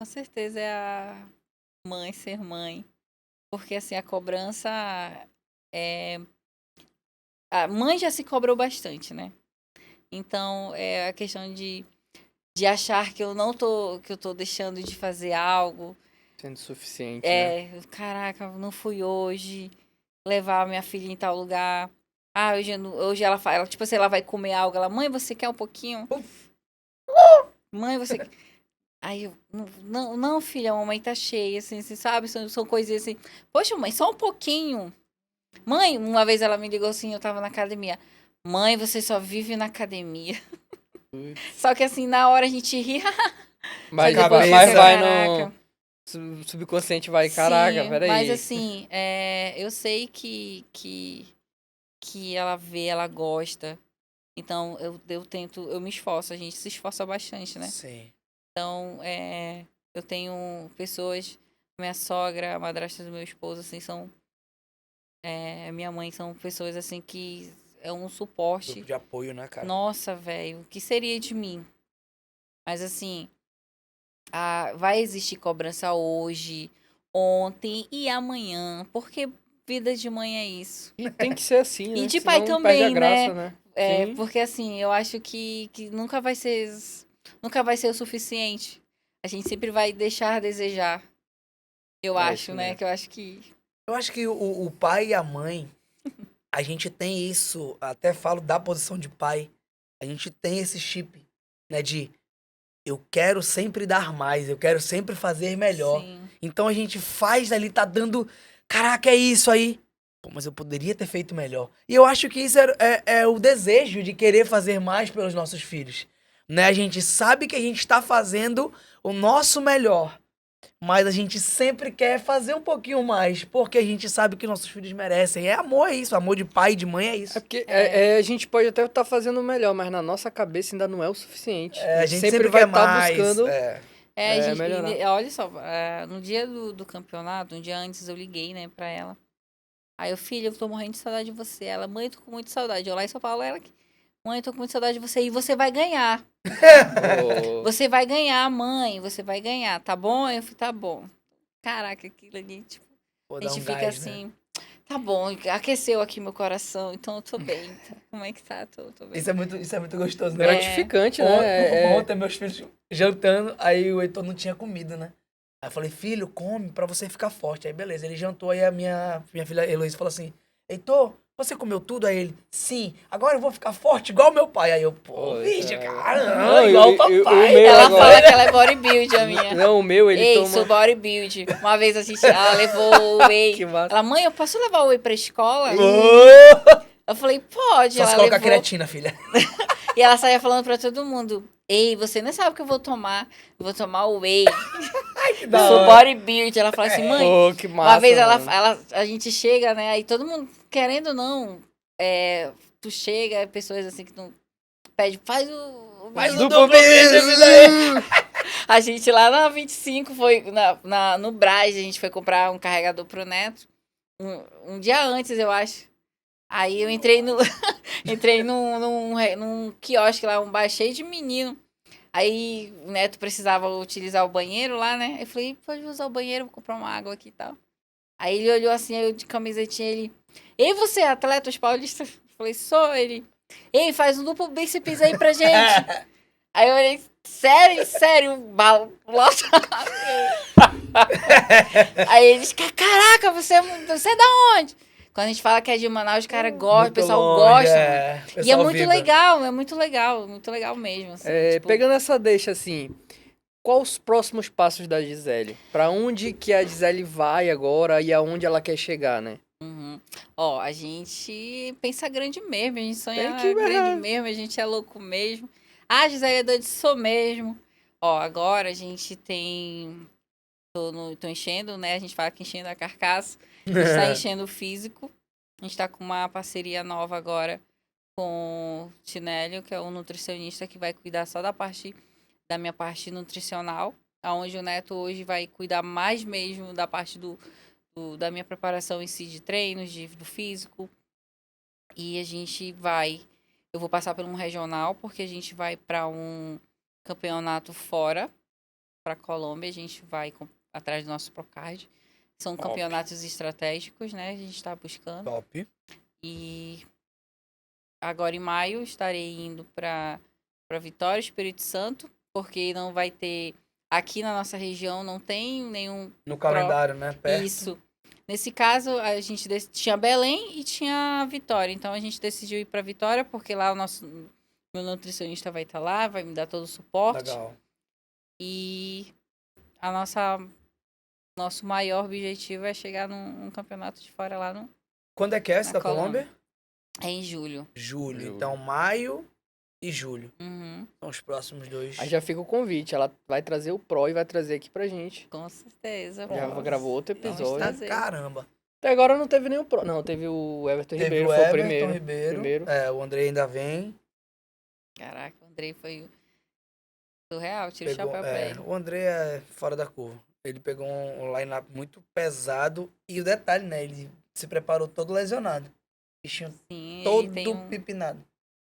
Com certeza é a mãe ser mãe. Porque, assim, a cobrança é... A mãe já se cobrou bastante, né? Então, é a questão de achar que eu não tô... Que eu tô deixando de fazer algo. Sendo suficiente, né? Caraca, não fui hoje levar a minha filha em tal lugar. Ah, hoje ela fala, tipo assim, ela vai comer algo. Ela, mãe, você quer um pouquinho? Mãe, você... Aí eu, não, não, filha, a mamãe tá cheia, assim, sabe? São coisas assim. Poxa, mãe, só um pouquinho. Mãe, uma vez ela me ligou assim, eu tava na academia. Mãe, você só vive na academia. Só que assim, na hora a gente ri. Mas, cabeça, mas vai caraca. no subconsciente, vai, caraca, Sim, mas peraí. assim, eu sei que ela vê, ela gosta. Então, eu tento, eu me esforço, a gente se esforça bastante, né? Sim. Então, eu tenho pessoas, minha sogra, a madrasta do meu esposo, assim, minha mãe, são pessoas, assim, que é um suporte. Grupo de apoio, né, cara? Nossa, velho, o que seria de mim? Mas, assim, vai existir cobrança hoje, ontem e amanhã, porque vida de mãe é isso. E tem que ser assim, E né? de pai Senão perde a também, né? graça, né? Sim. Porque, assim, eu acho que nunca vai ser o suficiente. A gente sempre vai deixar a desejar. Eu É acho, isso né? mesmo. Que eu acho que. Eu acho que o pai e a mãe, a gente tem isso, até falo da posição de pai, a gente tem esse chip, né, de eu quero sempre dar mais, eu quero sempre fazer melhor. Sim. Então a gente faz ali, tá dando, caraca, é isso aí. Pô, mas eu poderia ter feito melhor. E eu acho que isso é o desejo de querer fazer mais pelos nossos filhos. Né? A gente sabe que a gente está fazendo o nosso melhor. Mas a gente sempre quer fazer um pouquinho mais, porque a gente sabe que nossos filhos merecem. É amor, é isso. Amor de pai e de mãe é É isso. porque a gente pode até estar fazendo melhor, mas na nossa cabeça ainda não é o suficiente. É, A a gente gente sempre sempre vai quer estar mais. buscando melhorar. Olha só, no dia do campeonato, um dia antes eu liguei, né, pra ela. Aí eu, filha, eu tô morrendo de saudade de você. Ela, mãe, eu tô com muita saudade. Eu lá em São Paulo, ela, mãe, eu tô com muita saudade de você. E você vai ganhar. Ô, Você vai ganhar, mãe. Você vai ganhar, tá bom? Eu falei, tá bom. Caraca, aquilo ali, tipo, Pô, a dá gente um fica gás, né? assim, tá bom, aqueceu aqui meu coração, então eu tô bem. Como é que tá? Tô bem. Isso é muito gostoso, né? gratificante, né? Ontem, meus filhos jantando, aí o Heitor não tinha comida, né? Aí eu falei, filho, come pra você ficar forte. Aí beleza, ele jantou, aí a minha filha Heloísa falou assim, Heitor, você comeu tudo? Aí ele, sim, agora eu vou ficar forte igual meu pai. Aí eu, pô, bicho, cara, Não, igual o o papai. meu Ela agora- fala que ela é bodybuild, a minha. Não, o meu, ele Ei, toma... sou bodybuild. Uma vez ela levou o whey. Que massa. Ela, mãe, eu posso levar o whey pra escola? Ô! Eu falei, pode. Só se Ela colocar levou. creatina, filha. E ela saía falando pra todo mundo, ei, você não sabe o que eu vou tomar. Eu vou tomar o whey. Que Eu da sou hora. bodybuild. Ela fala assim, mãe, Pô, que massa, uma vez mano. a gente chega, né? Aí todo mundo, querendo ou não, tu chega, pessoas assim que não pede, faz o Faz o duplo duplo bíceps aí. A gente lá na 25 foi no Brás, a gente foi comprar um carregador pro Neto. Um dia antes, eu acho. Aí eu entrei num quiosque lá, um bar cheio de menino. Aí o Neto precisava utilizar o banheiro lá, né? Eu falei, pode usar o banheiro, vou comprar uma água aqui e tal. Aí ele olhou assim, eu de camisetinha, ele... Ei, você é atleta os paulistas? Eu falei, sou. Ele... Ei, faz um duplo bíceps aí pra gente. Aí eu olhei, sério, lota. Aí eles, caraca, você é da onde? Quando a gente fala que é de Manaus, os caras gostam, o Muito pessoal longe, gosta, é. mano. O E é pessoal muito vibra. legal, muito legal mesmo, assim. Tipo, Pegando essa deixa, assim, quais os próximos passos da Gisele? Pra onde que a Gisele vai agora e aonde ela quer chegar, né? uhum. Ó, a gente pensa grande mesmo, a gente sonha Tem que... grande mesmo, a gente é louco mesmo. Ah, Gisele é doida, sou mesmo. Ó, agora a gente tem... Tô enchendo, né? A gente fala que enchendo a carcaça. A gente tá enchendo o físico. A gente tá com uma parceria nova agora com o Tinélio, que é um nutricionista que vai cuidar só da minha parte nutricional. Onde o Neto hoje vai cuidar mais mesmo da parte da minha preparação em si de treinos, do físico. E a gente vai. Eu vou passar por um regional, porque a gente vai para um campeonato fora, para Colômbia. A gente vai atrás do nosso Procard. São Top. campeonatos estratégicos, né? A gente está buscando. Top. E agora em maio estarei indo para Vitória, Espírito Santo, porque não vai ter. Aqui na nossa região não tem nenhum. No calendário, né? Perto. Isso. Nesse caso, a gente tinha Belém e tinha Vitória. Então a gente decidiu ir para Vitória, porque lá meu nutricionista vai estar lá, vai me dar todo o suporte. Legal. E a nosso maior objetivo é chegar num campeonato de fora lá no. Quando é que é essa Na da Colômbia? É em julho. Julho. Então, maio e julho. Uhum, São os próximos 2. Aí já fica o convite. Ela vai trazer o Pro e vai trazer aqui pra gente. com certeza. Já Nossa. gravou outro Vamos episódio. trazer. Caramba. Até agora não teve nenhum Pro. Não, teve o Everton Teve Ribeiro, o foi o Everton primeiro. Ribeiro. É, o André ainda vem. Caraca, o Andrei foi surreal, tira o Pegou, chapéu pra ele. o André é fora da curva. Ele pegou um line-up muito pesado. E o detalhe, né? Ele se preparou todo lesionado. Bichinho Sim, todo ele tem pipinado.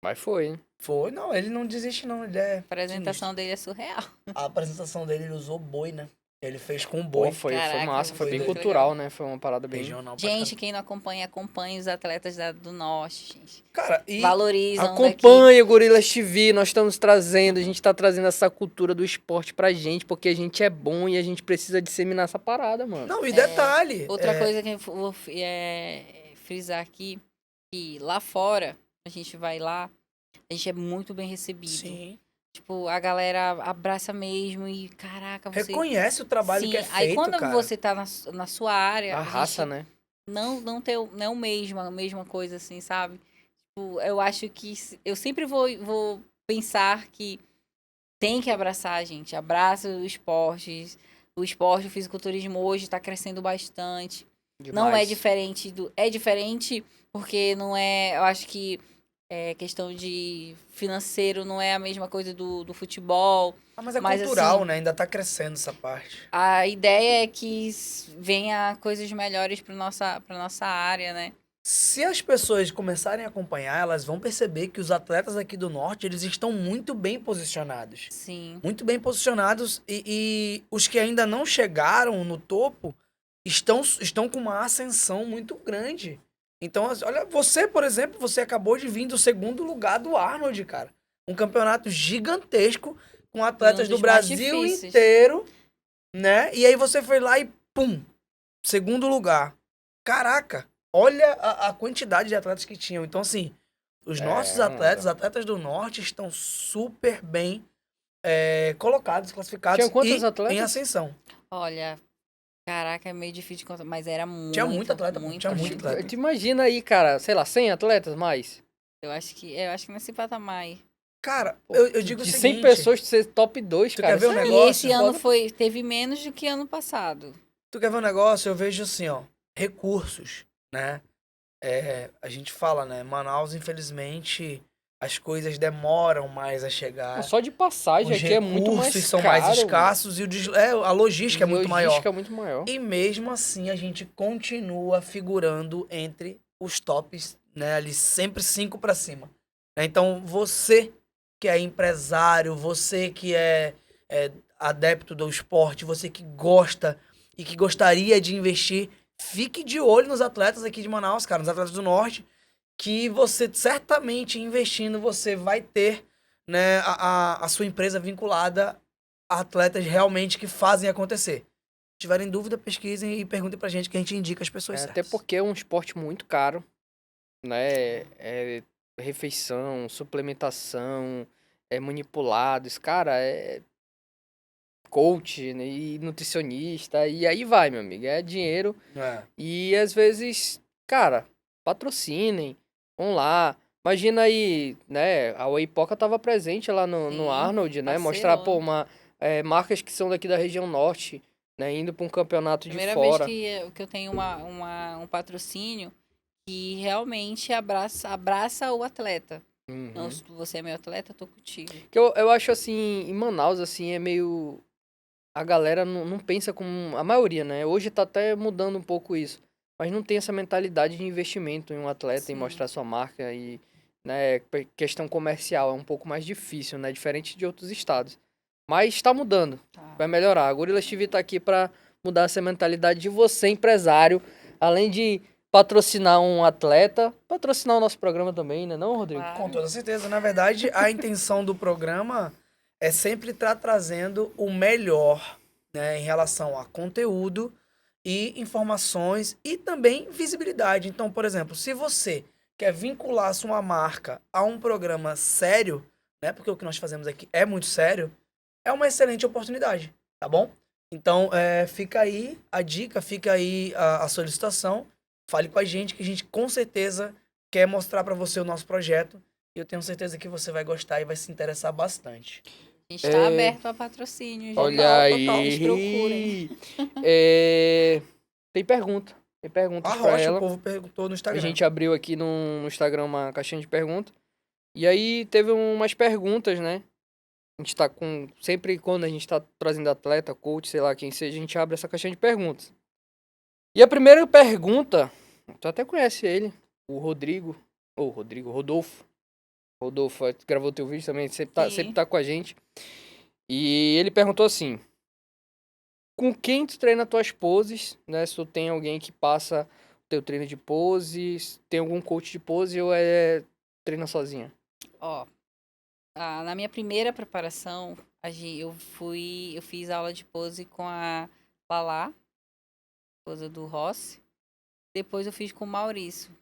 Mas foi, hein? Foi, não, ele não desiste não, ele é A apresentação dele é surreal. sinistro. A apresentação dele, ele usou boi, né? Ele fez com Pô, boi. foi Caraca, massa, foi foi bem muito cultural, legal. né? Foi uma parada bem... Regional pra Gente, caramba. quem não acompanha, acompanhe os atletas do Norte, gente. Cara, e Valorizam Acompanhe o Gorilas TV, nós estamos trazendo, a gente tá trazendo essa cultura do esporte pra gente, porque a gente é bom e a gente precisa disseminar essa parada, mano. não, e detalhe. daqui. Outra coisa que eu vou frisar aqui, que lá fora, a gente vai lá, a gente é muito bem recebido. Sim. Tipo, a galera abraça mesmo e, caraca, você... Reconhece o trabalho Sim, que é feito, aí quando cara. você tá na sua área, A raça, gente né? não tem não é a mesma coisa, assim, sabe? Tipo, eu acho que eu sempre vou pensar que tem que abraçar a gente. Abraça o esporte. O esporte, o fisiculturismo hoje está crescendo bastante. Não é Demais. diferente do. É diferente porque não é. Eu acho que questão de financeiro não é a mesma coisa do futebol. Ah, mas é mas, cultural, assim, né? Ainda tá crescendo essa parte. A ideia é que venha coisas melhores para nossa área, né? Se as pessoas começarem a acompanhar, elas vão perceber que os atletas aqui do Norte, eles estão muito bem posicionados. Sim. Muito bem posicionados e os que ainda não chegaram no topo estão com uma ascensão muito grande. Então, olha, você, por exemplo, você acabou de vir do 2º lugar do Arnold, cara. Um campeonato gigantesco com atletas Um do dos mais Brasil difíceis. inteiro, né? E aí você foi lá e pum, 2º lugar. Caraca, olha a quantidade de atletas que tinham. Então, assim, os nossos atletas, os atletas do Norte, estão super bem colocados, classificados Tinha quantos e atletas? em ascensão. Olha, caraca, é meio difícil de contar, mas era muito. Tinha muito atleta, muito, tinha muito muito. atleta. Tu imagina aí, cara, sei lá, 100 atletas mais? Eu acho que nesse patamar aí. Cara, Pô, eu digo o de seguinte... 100 pessoas, tu ser top 2, Tu cara. quer ver um isso é- negócio? E esse ano foda. teve menos do que ano passado. Tu quer ver um negócio? Eu vejo assim, ó, recursos, né? A gente fala, né? Manaus, infelizmente, as coisas demoram mais a chegar. Só de passagem Os aqui é muito mais recursos são caro. mais escassos e a logística é muito maior. Logística é muito maior. E mesmo assim, a gente continua figurando entre os tops, né? Ali sempre 5 pra cima. Então, você que é empresário, você que é adepto do esporte, você que gosta e que gostaria de investir, fique de olho nos atletas aqui de Manaus, cara, nos atletas do Norte, que você certamente investindo, você vai ter, né, a sua empresa vinculada a atletas realmente que fazem acontecer. Se tiverem dúvida, pesquisem e perguntem pra gente que a gente indica as pessoas Até certas. porque é um esporte muito caro, né? É refeição, suplementação, manipulados, cara, coach, né, e nutricionista, e aí vai, meu amigo, é dinheiro. E às vezes, cara, patrocinem, vão lá. Imagina aí, né? A Waypoca tava presente lá no Sim, Arnold, né? parceirona. Mostrar, pô, marcas que são daqui da região norte, né? Indo pra um campeonato Primeira de vez fora. que eu tenho um patrocínio que realmente abraça o atleta. Uhum. Não, se você é meu atleta, eu tô contigo. Que eu acho assim, em Manaus, assim, é meio. A galera não pensa como. A maioria, né? Hoje tá até mudando um pouco isso. mas não tem essa mentalidade de investimento em um atleta, Sim. em mostrar sua marca e, né, questão comercial é um pouco mais difícil, né, diferente de outros estados. Mas está mudando, Tá. vai melhorar. A Gorillaz TV tá aqui para mudar essa mentalidade de você, empresário, além de patrocinar um atleta, patrocinar o nosso programa também, né, não, Rodrigo? Claro. Com toda certeza. Na verdade, a intenção do programa é sempre estar trazendo o melhor, né, em relação a conteúdo e informações e também visibilidade. Então, por exemplo, se você quer vincular sua marca a um programa sério, né, porque o que nós fazemos aqui é muito sério, é uma excelente oportunidade, tá bom? Então, fica aí a dica, fica aí a solicitação. Fale com a gente que a gente com certeza quer mostrar para você o nosso projeto e eu tenho certeza que você vai gostar e vai se interessar bastante. A gente tá aberto a patrocínio, gente. Olha total. Nos procurem. É, tem perguntas A para Rocha, o ela. povo perguntou no A Instagram. gente abriu aqui no Instagram uma caixinha de perguntas. E aí teve umas perguntas, né? A gente tá com. Sempre quando a gente tá trazendo atleta, coach, sei lá quem seja, a gente abre essa caixinha de perguntas. E a primeira pergunta, tu até conhece ele, o Rodrigo. Ou Rodolfo. Rodolfo, gravou teu vídeo também, Sim. sempre tá com a gente. E ele perguntou assim: com quem tu treina tuas poses, né? Se tu tem alguém que passa o teu treino de poses, tem algum coach de pose ou treina sozinha? Ó, na minha primeira preparação, eu fiz aula de pose com a Lala, esposa do Rossi. Depois eu fiz com o Maurício.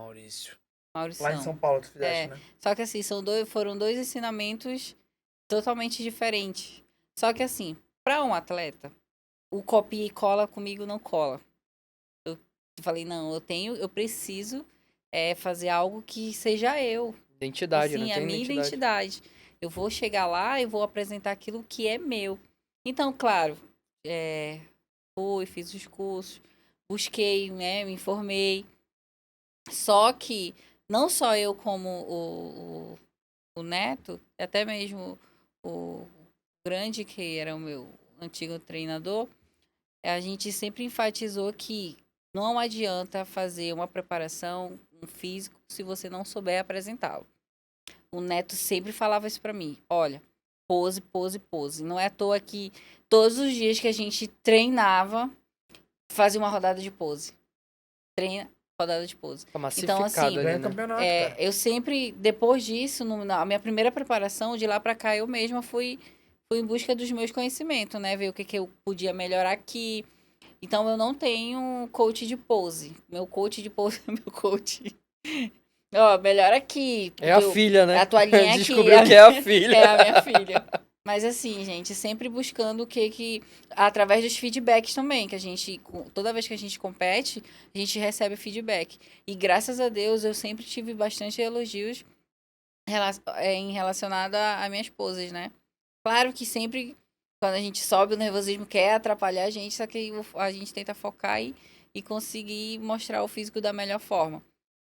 Maurício. Maurição. Lá em São Paulo tu fizeste, É. né? Só que assim, foram dois ensinamentos totalmente diferentes. Só que assim, para um atleta, o copia e cola comigo não cola. Eu falei, não, eu preciso fazer algo que seja eu. Identidade, Assim, né? a Tem minha identidade. identidade. Eu vou chegar lá e vou apresentar aquilo que é meu. Então, claro, fiz os cursos, busquei, né, me informei. Só que não só eu como o Neto, até mesmo o Grande, que era o meu antigo treinador, a gente sempre enfatizou que não adianta fazer uma preparação, um físico, se você não souber apresentá-lo. O Neto sempre falava isso pra mim. Olha, pose, pose, pose. Não é à toa que todos os dias que a gente treinava, fazia uma rodada de pose. Treina, rodada de pose. Tá Então, assim, massificado ali, Ganha né? campeonato, cara. eu sempre, depois disso, na minha primeira preparação, de lá pra cá, eu mesma fui em busca dos meus conhecimentos, né? Ver o que eu podia melhorar aqui. Então, eu não tenho coach de pose. Meu coach de pose é meu coach. Ó, melhor aqui. É a filha, né? A toalhinha aqui. Descobriu que é a filha. É a minha filha. Mas assim, gente, sempre buscando o que através dos feedbacks também, que a gente, toda vez que a gente compete, a gente recebe feedback. E graças a Deus, eu sempre tive bastante elogios em relacionado a minhas poses, né? Claro que sempre, quando a gente sobe, o nervosismo quer atrapalhar a gente, só que a gente tenta focar e conseguir mostrar o físico da melhor forma.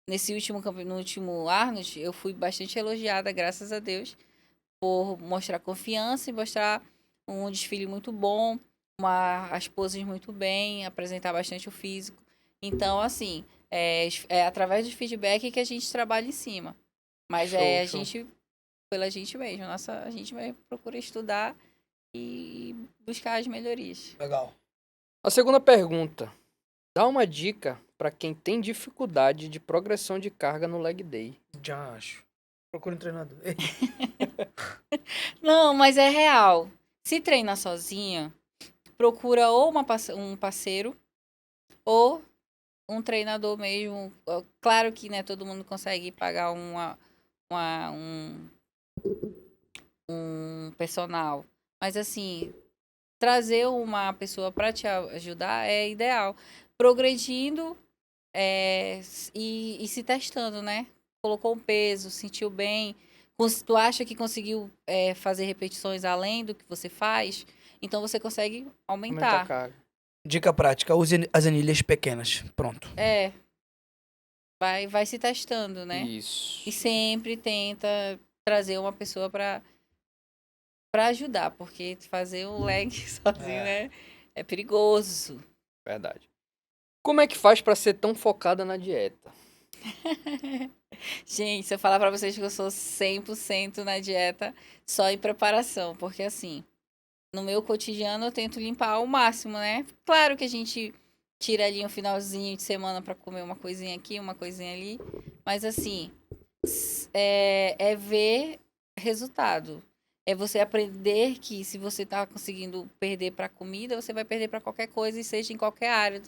No último Arnold, eu fui bastante elogiada, graças a Deus, por mostrar confiança e mostrar um desfile muito bom, as poses muito bem, apresentar bastante o físico. Então, assim, é através do feedback que a gente trabalha em cima. Mas Show. pela gente mesmo, a gente vai procurar estudar e buscar as melhorias. Legal. A segunda pergunta. Dá uma dica pra quem tem dificuldade de progressão de carga no leg day. Já acho. Procura um treinador. Não, mas é real. Se treina sozinha, procura ou um parceiro ou um treinador mesmo. Claro que, né, todo mundo consegue pagar um personal. Mas assim, trazer uma pessoa para te ajudar é ideal. Progredindo e se testando, né? Colocou um peso, sentiu bem. Tu acha que conseguiu fazer repetições além do que você faz? Então você consegue Aumenta a aumentar. carga. Dica prática, use as anilhas pequenas. Pronto. Vai se testando, né? Isso. E sempre tenta trazer uma pessoa para ajudar, porque fazer um leg sozinho é perigoso. Verdade. Como é que faz pra ser tão focada na dieta? Gente, se eu falar pra vocês que eu sou 100% na dieta, só em preparação, porque assim, no meu cotidiano eu tento limpar ao máximo, né? Claro que a gente tira ali um finalzinho de semana pra comer uma coisinha aqui, uma coisinha ali, mas assim, é ver resultado. É você aprender que se você tá conseguindo perder pra comida, você vai perder pra qualquer coisa e seja em qualquer área.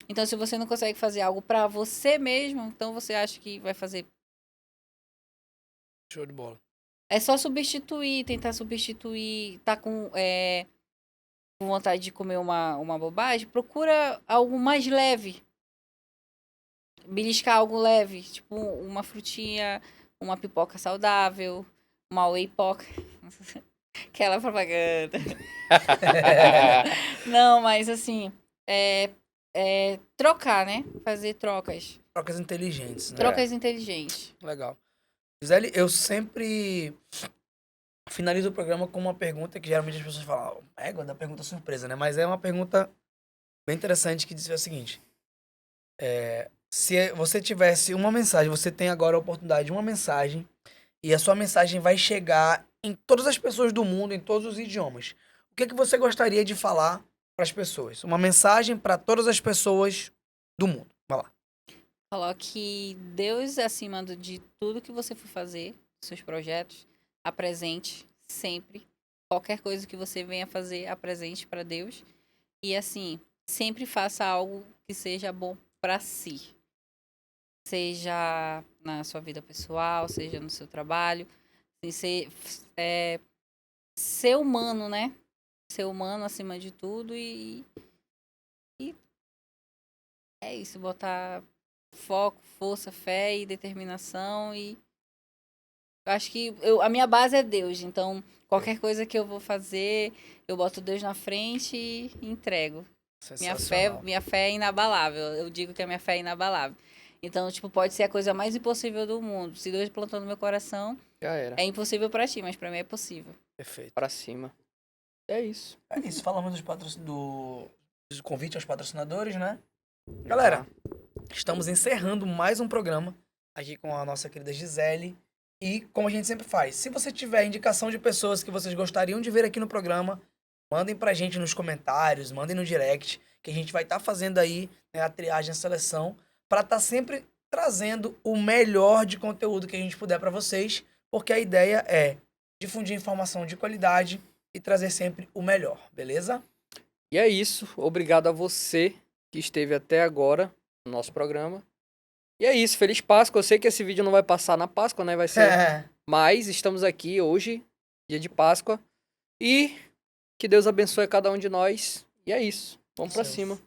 Então, se você não consegue fazer algo pra você mesmo, então você acha que vai fazer. Show de bola. É só substituir, tentar substituir, tá com vontade de comer uma bobagem, procura algo mais leve. Beliscar algo leve, tipo uma frutinha, uma pipoca saudável, uma whey-poca. Aquela propaganda. Não, mas assim, trocar, né? Fazer trocas. Trocas inteligentes, né? Trocas inteligentes. Legal. Gisele, eu sempre finalizo o programa com uma pergunta que geralmente as pessoas falam, égua da pergunta surpresa, né? Mas é uma pergunta bem interessante que diz o seguinte. Se você tivesse uma mensagem, você tem agora a oportunidade de uma mensagem e a sua mensagem vai chegar em todas as pessoas do mundo, em todos os idiomas. O que é que você gostaria de falar para as pessoas? Uma mensagem para todas as pessoas do mundo. Vai lá. Coloque Deus acima de tudo que você for fazer, seus projetos, apresente sempre. Qualquer coisa que você venha fazer, apresente para Deus. E assim, sempre faça algo que seja bom para si. Seja na sua vida pessoal, seja no seu trabalho. Assim, ser humano, né? Ser humano acima de tudo e é isso, botar foco, força, fé e determinação e eu acho que a minha base é Deus, então qualquer coisa que eu vou fazer, eu boto Deus na frente e entrego. Sensacional. Minha fé é inabalável. Eu digo que a minha fé é inabalável. Então, tipo, pode ser a coisa mais impossível do mundo. Se Deus plantou no meu coração, Já era. é impossível pra ti, mas pra mim é possível. Perfeito. Pra cima. É isso. É isso, falamos do convite aos patrocinadores, né? Galera, estamos encerrando mais um programa aqui com a nossa querida Gisele. E como a gente sempre faz, se você tiver indicação de pessoas que vocês gostariam de ver aqui no programa, mandem pra gente nos comentários, mandem no direct, que a gente vai estar fazendo aí, né, a triagem, a seleção, para estar sempre trazendo o melhor de conteúdo que a gente puder para vocês, porque a ideia é difundir informação de qualidade e trazer sempre o melhor, beleza? E é isso. Obrigado a você que esteve até agora no nosso programa. E é isso. Feliz Páscoa. Eu sei que esse vídeo não vai passar na Páscoa, né? Vai ser. Mas estamos aqui hoje, dia de Páscoa. E que Deus abençoe cada um de nós. E é isso. Vamos pra cima.